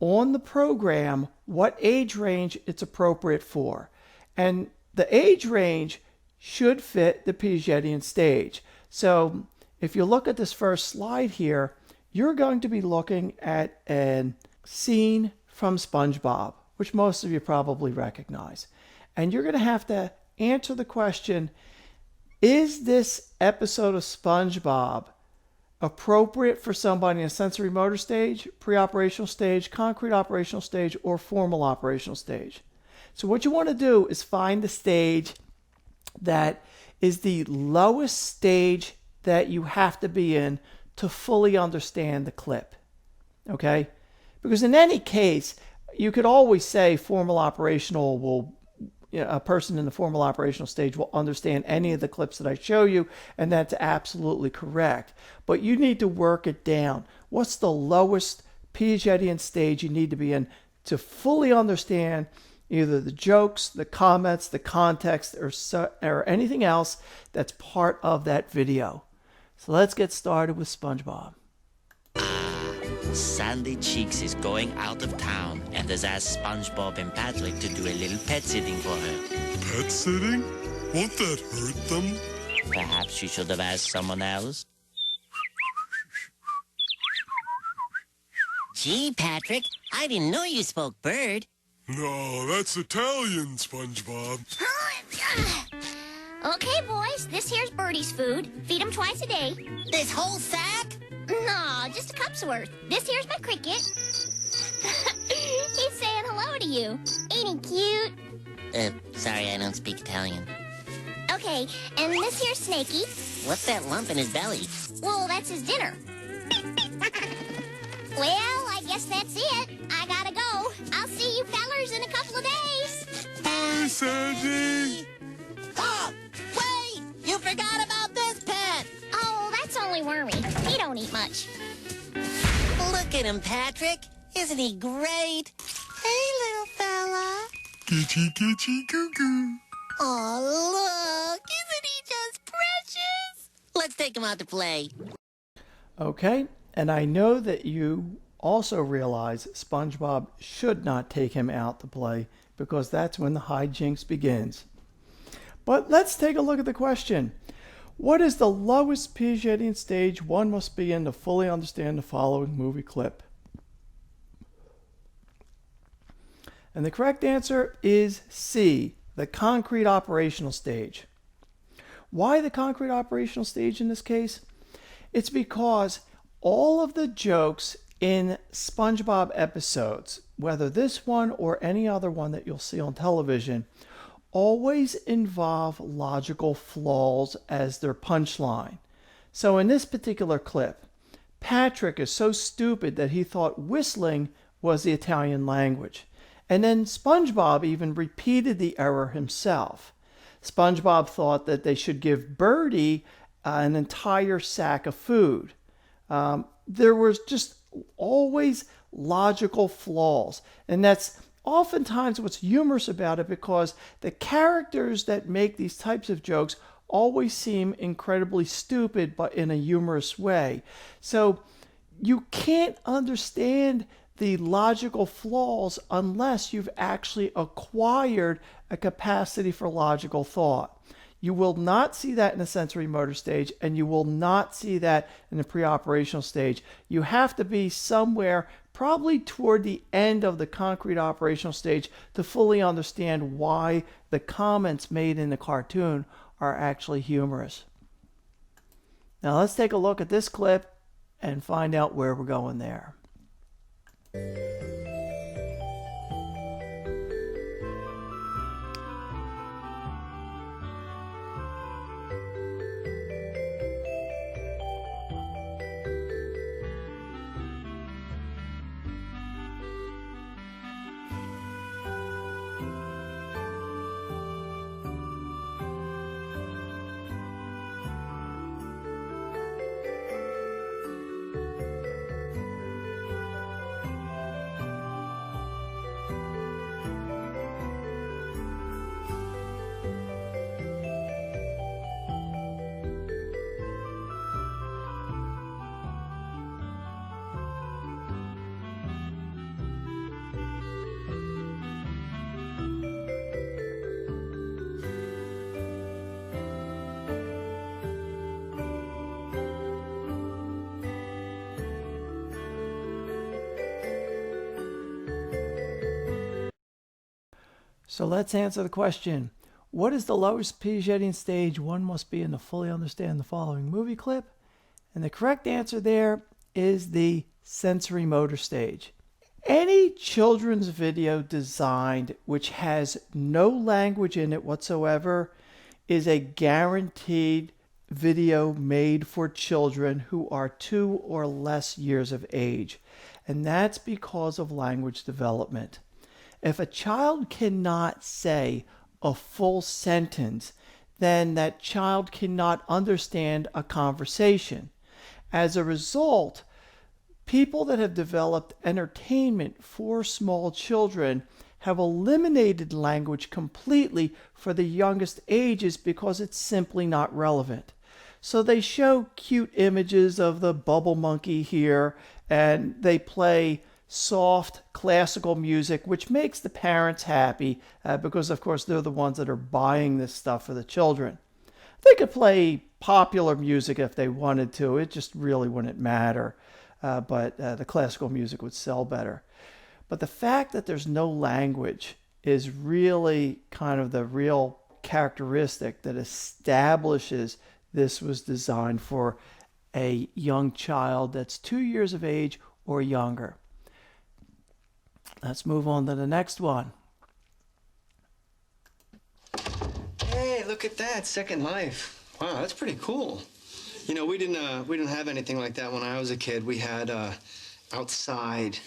on the program what age range it's appropriate for. And the age range should fit the Piagetian stage. So if you look at this first slide here, you're going to be looking at a scene from SpongeBob, which most of you probably recognize. And you're going to have to answer the question, is this episode of SpongeBob appropriate for somebody in a sensorimotor stage, pre-operational stage, concrete operational stage, or formal operational stage? So what you want to do is find the stage that is the lowest stage that you have to be in to fully understand the clip. Okay? Because in any case, you could always say formal operational will, a person in the formal operational stage will understand any of the clips that I show you, and that's absolutely correct. But you need to work it down. What's the lowest Piagetian stage you need to be in to fully understand either the jokes, the comments, the context, or anything else that's part of that video? So let's get started with SpongeBob. Sandy Cheeks is going out of town and has asked SpongeBob and Patrick to do a little pet sitting for her. Pet sitting? Won't that hurt them? Perhaps she should have asked someone else. Gee, Patrick, I didn't know you spoke bird. No, that's Italian, SpongeBob. Okay, boys, this here's Birdie's food. Feed him twice a day. This whole sack? No, just a cup's worth. This here's my cricket. He's saying hello to you. Ain't he cute? Sorry, I don't speak Italian. Okay, and this here's Snakey. What's that lump in his belly? Well, that's his dinner. Well, I guess that's it. I gotta go. I'll see you fellers in a couple of days. Bye, Sandy. Stop! Wait! You forgot about this pet! Oh, that's only Wormy. He don't eat much. Look at him, Patrick. Isn't he great? Hey, little fella. Gitchy, gitchy, goo goo. Oh, look! Isn't he just precious? Let's take him out to play. Okay, and I know that you also realize SpongeBob should not take him out to play because that's when the hijinks begins. But let's take a look at the question. What is the lowest Piagetian stage one must be in to fully understand the following movie clip? And the correct answer is C, the concrete operational stage. Why the concrete operational stage in this case? It's because all of the jokes in SpongeBob episodes, whether this one or any other one that you'll see on television, always involve logical flaws as their punchline. So in this particular clip, Patrick is so stupid that he thought whistling was the Italian language. And then SpongeBob even repeated the error himself. SpongeBob thought that they should give Birdie an entire sack of food. There was just always logical flaws. And that's oftentimes what's humorous about it, because the characters that make these types of jokes always seem incredibly stupid, but in a humorous way. So you can't understand the logical flaws unless you've actually acquired a capacity for logical thought. You will not see that in the sensorimotor stage, and you will not see that in the pre-operational stage. You have to be somewhere probably toward the end of the concrete operational stage to fully understand why the comments made in the cartoon are actually humorous. Now let's take a look at this clip and find out where we're going there. So let's answer the question. What is the lowest Piagetian stage one must be in to fully understand the following movie clip? And the correct answer there is the sensorimotor stage. Any children's video designed which has no language in it whatsoever is a guaranteed video made for children who are 2 or less years of age. And that's because of language development. If a child cannot say a full sentence, then that child cannot understand a conversation. As a result, people that have developed entertainment for small children have eliminated language completely for the youngest ages because it's simply not relevant. So they show cute images of the bubble monkey here, and they play soft classical music, which makes the parents happy because, of course, they're the ones that are buying this stuff for the children. They could play popular music if they wanted to. It just really wouldn't matter. But the classical music would sell better. But the fact that there's no language is really kind of the real characteristic that establishes this was designed for a young child that's 2 years of age or younger. Let's move on to the next one. Hey, look at that, Second Life. Wow, that's pretty cool. You know, we didn't have anything like that when I was a kid. We had Outside.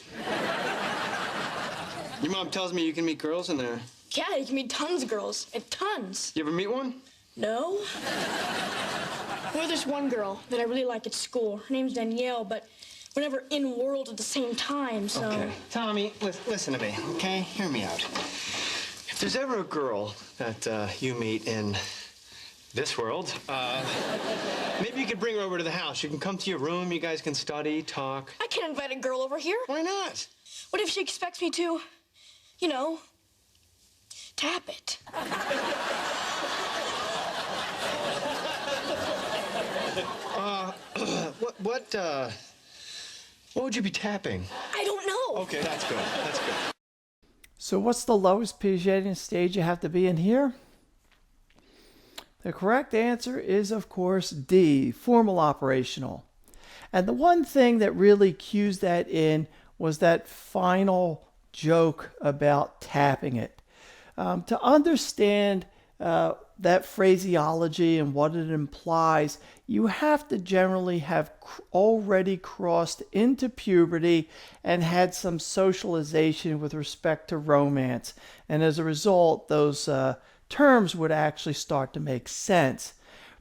Your mom tells me you can meet girls in there. Yeah, you can meet tons of girls. Tons. You ever meet one? No. Well, there's one girl that I really like at school. Her name's Danielle, but we're never in world at the same time, so... Okay. Tommy, listen to me, okay? Hear me out. If there's ever a girl that you meet in This world. Maybe you could bring her over to the house. You can come to your room. You guys can study, talk. I can't invite a girl over here. Why not? What if she expects me to, you know, tap it? What would you be tapping? I don't know. Okay, that's good. That's good. So what's the lowest Piagetian stage you have to be in here? The correct answer is, of course, D, formal operational. And the one thing that really cues that in was that final joke about tapping it. To understand that phraseology and what it implies, you have to generally have already crossed into puberty and had some socialization with respect to romance. And as a result, those terms would actually start to make sense.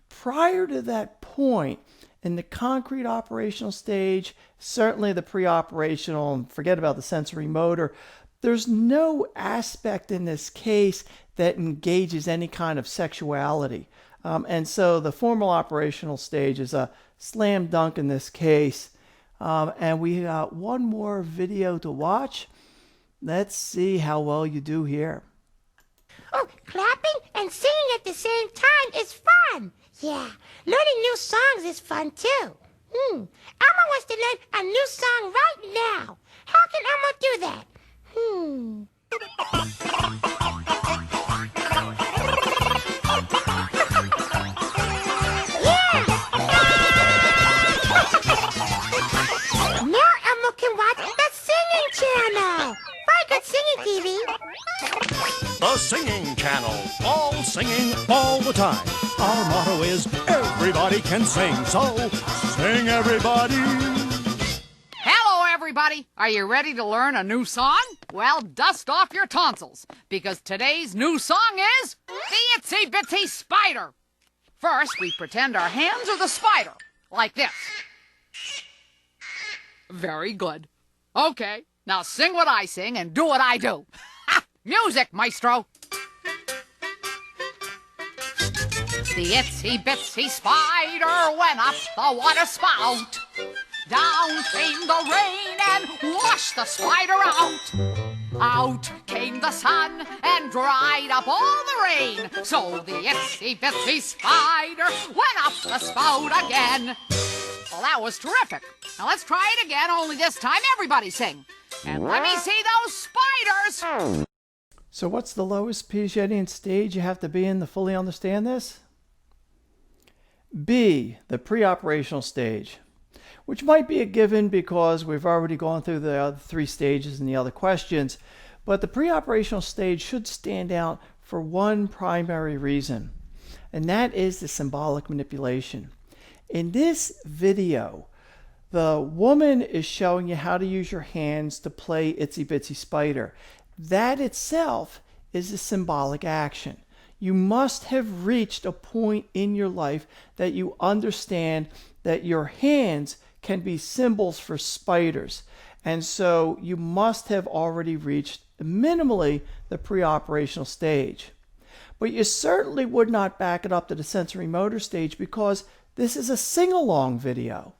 Prior to that point, in the concrete operational stage, certainly the pre-operational, and forget about the sensory motor, there's no aspect in this case that engages any kind of sexuality. And so the formal operational stage is a slam dunk in this case. And we got one more video to watch. Let's see how well you do here. Oh, clapping and singing at the same time is fun. Yeah, learning new songs is fun too. Elmo wants to learn a new song right now. How can Elmo do that? Yeah! Now Elmo can watch the singing channel. Very good singing, TV. The Singing Channel. All singing all the time. Our motto is everybody can sing, so sing everybody. Hello everybody. Are you ready to learn a new song? Well, dust off your tonsils, because today's new song is The Itsy Bitsy Spider. First, we pretend our hands are the spider, like this. Very good. Okay, now sing what I sing and do what I do. Ha! Music, maestro. The itsy bitsy spider went up the water spout. Down came the rain and washed the spider out. Out came the sun and dried up all the rain. So the itsy bitsy spider went up the spout again. Well, that was terrific. Now let's try it again, only this time everybody sing. And let me see those spiders. So what's the lowest Piagetian stage you have to be in to fully understand this? B, the pre-operational stage, which might be a given because we've already gone through the other three stages in the other questions, but the pre-operational stage should stand out for one primary reason, and that is the symbolic manipulation. In this video, the woman is showing you how to use your hands to play Itsy Bitsy Spider. That itself is a symbolic action. You must have reached a point in your life that you understand that your hands can be symbols for spiders. And so you must have already reached minimally the pre-operational stage. But you certainly would not back it up to the sensorimotor stage because this is a sing-along video.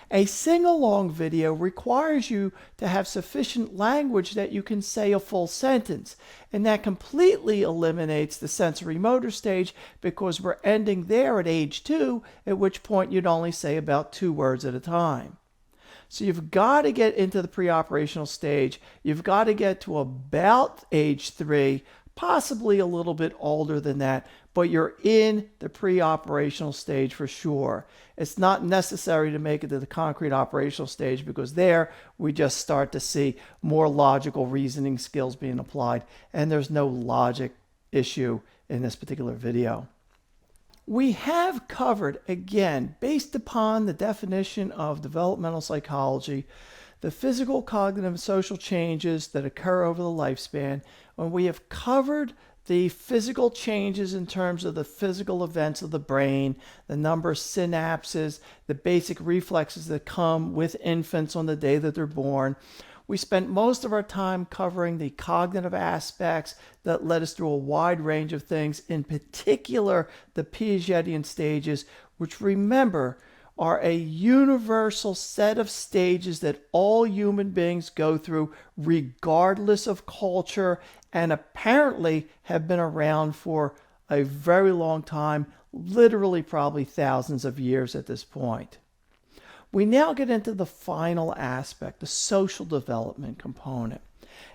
A sing-along video requires you to have sufficient language that you can say a full sentence, and that completely eliminates the sensorimotor stage because we're ending there at age 2, at which point you'd only say about 2 words at a time. So you've got to get into the pre-operational stage. You've got to get to about age 3, possibly a little bit older than that, but you're in the pre-operational stage for sure. It's not necessary to make it to the concrete operational stage because there we just start to see more logical reasoning skills being applied, and there's no logic issue in this particular video. We have covered, again, based upon the definition of developmental psychology, the physical, cognitive, and social changes that occur over the lifespan, when we have covered the physical changes in terms of the physical events of the brain, the number of synapses, the basic reflexes that come with infants on the day that they're born. We spent most of our time covering the cognitive aspects that led us through a wide range of things, in particular the Piagetian stages, which, remember, are a universal set of stages that all human beings go through regardless of culture, and apparently have been around for a very long time, literally probably thousands of years at this point. We now get into the final aspect, the social development component.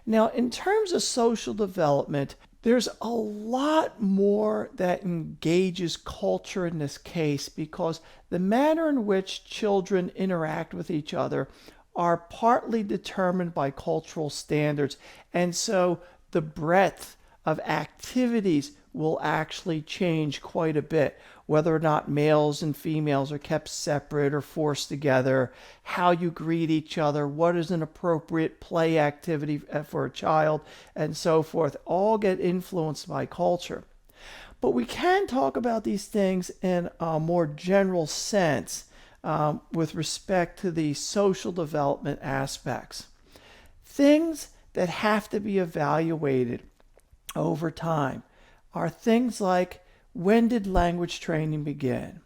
Now, in terms of social development, there's a lot more that engages culture in this case, because the manner in which children interact with each other are partly determined by cultural standards, and so the breadth of activities will actually change quite a bit. Whether or not males and females are kept separate or forced together, how you greet each other, what is an appropriate play activity for a child, and so forth, all get influenced by culture. But we can talk about these things in a more general sense with respect to the social development aspects. Things that have to be evaluated over time are things like, when did language training begin?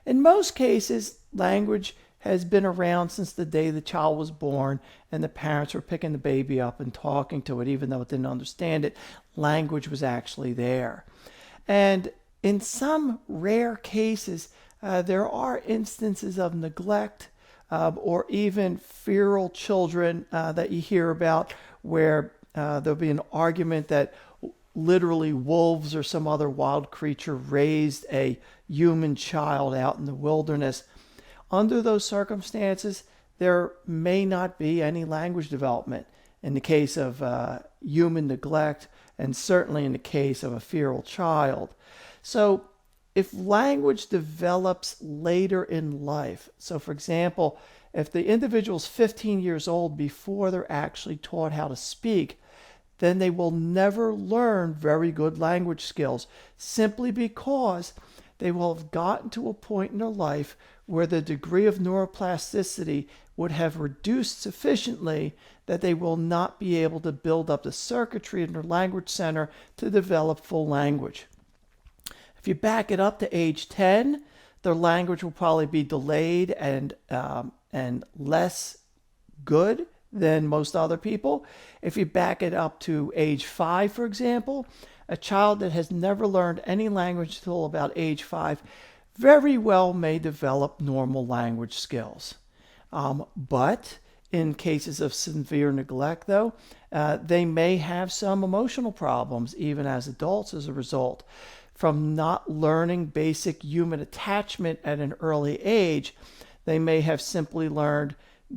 In most cases, language has been around since the day the child was born and the parents were picking the baby up and talking to it. Even though it didn't understand it, language was actually there. And in some rare cases, there are instances of neglect or even feral children that you hear about, where there'll be an argument that literally wolves or some other wild creature raised a human child out in the wilderness. Under those circumstances, there may not be any language development in the case of human neglect, and certainly in the case of a feral child. So if language develops later in life, so for example, if the individual's 15 years old before they're actually taught how to speak, then they will never learn very good language skills, simply because they will have gotten to a point in their life where the degree of neuroplasticity would have reduced sufficiently that they will not be able to build up the circuitry in their language center to develop full language. If you back it up to age 10, their language will probably be delayed and less good than most other people. If you back it up to age 5, for example, a child that has never learned any language until about age 5 very well may develop normal language skills. But in cases of severe neglect, though, they may have some emotional problems, even as adults, as a result. From not learning basic human attachment at an early age, they may have simply learned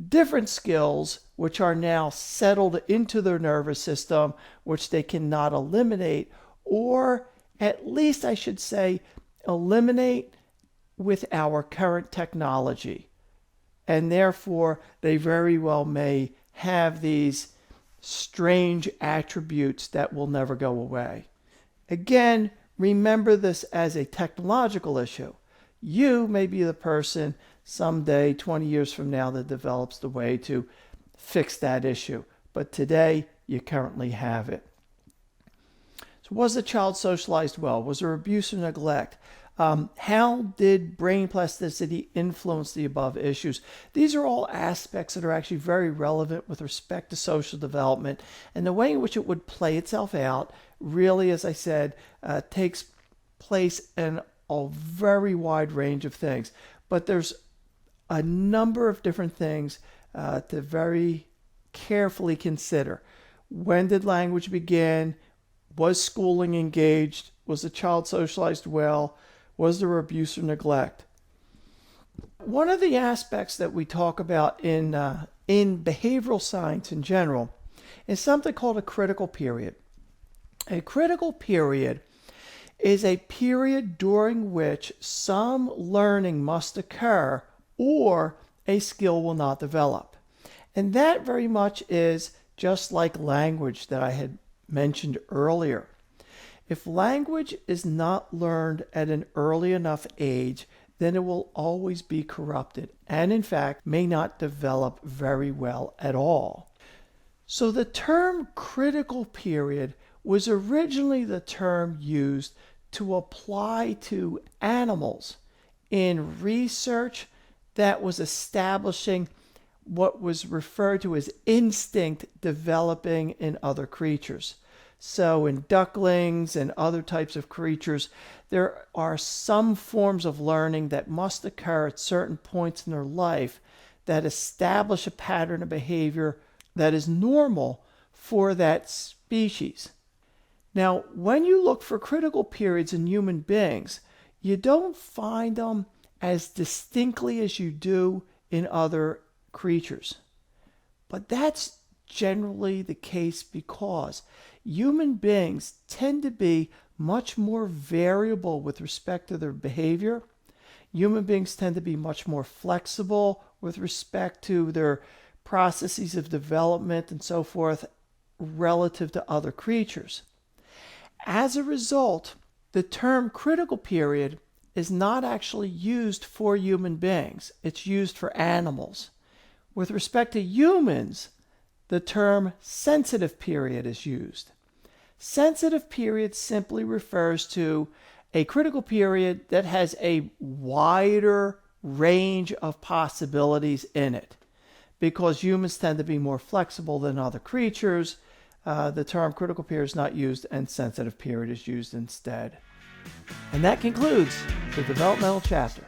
different skills which are now settled into their nervous system, which they cannot eliminate, or at least I should say eliminate with our current technology. And therefore they very well may have these strange attributes that will never go away. Again, remember this as a technological issue. You may be the person someday, 20 years from now, that develops the way to fix that issue. But today, you currently have it. So was the child socialized well? Was there abuse or neglect? How did brain plasticity influence the above issues? These are all aspects that are actually very relevant with respect to social development, and the way in which it would play itself out really, as I said, takes place in a very wide range of things. But there's a number of different things to very carefully consider. When did language begin? Was schooling engaged? Was the child socialized well? Was there abuse or neglect? One of the aspects that we talk about in behavioral science in general is something called a critical period. A critical period is a period during which some learning must occur or a skill will not develop. And that very much is just like language that I had mentioned earlier. If language is not learned at an early enough age, then it will always be corrupted and in fact may not develop very well at all. So the term critical period was originally the term used to apply to animals in research that was establishing what was referred to as instinct developing in other creatures. So in ducklings and other types of creatures, there are some forms of learning that must occur at certain points in their life that establish a pattern of behavior that is normal for that species. Now, when you look for critical periods in human beings, you don't find them as distinctly as you do in other creatures. But that's generally the case because human beings tend to be much more variable with respect to their behavior. Human beings tend to be much more flexible with respect to their processes of development and so forth relative to other creatures. As a result, the term critical period is not actually used for human beings. It's used for animals. With respect to humans, the term sensitive period is used. Sensitive period simply refers to a critical period that has a wider range of possibilities in it. Because humans tend to be more flexible than other creatures, the term critical period is not used and sensitive period is used instead. And that concludes the developmental chapter.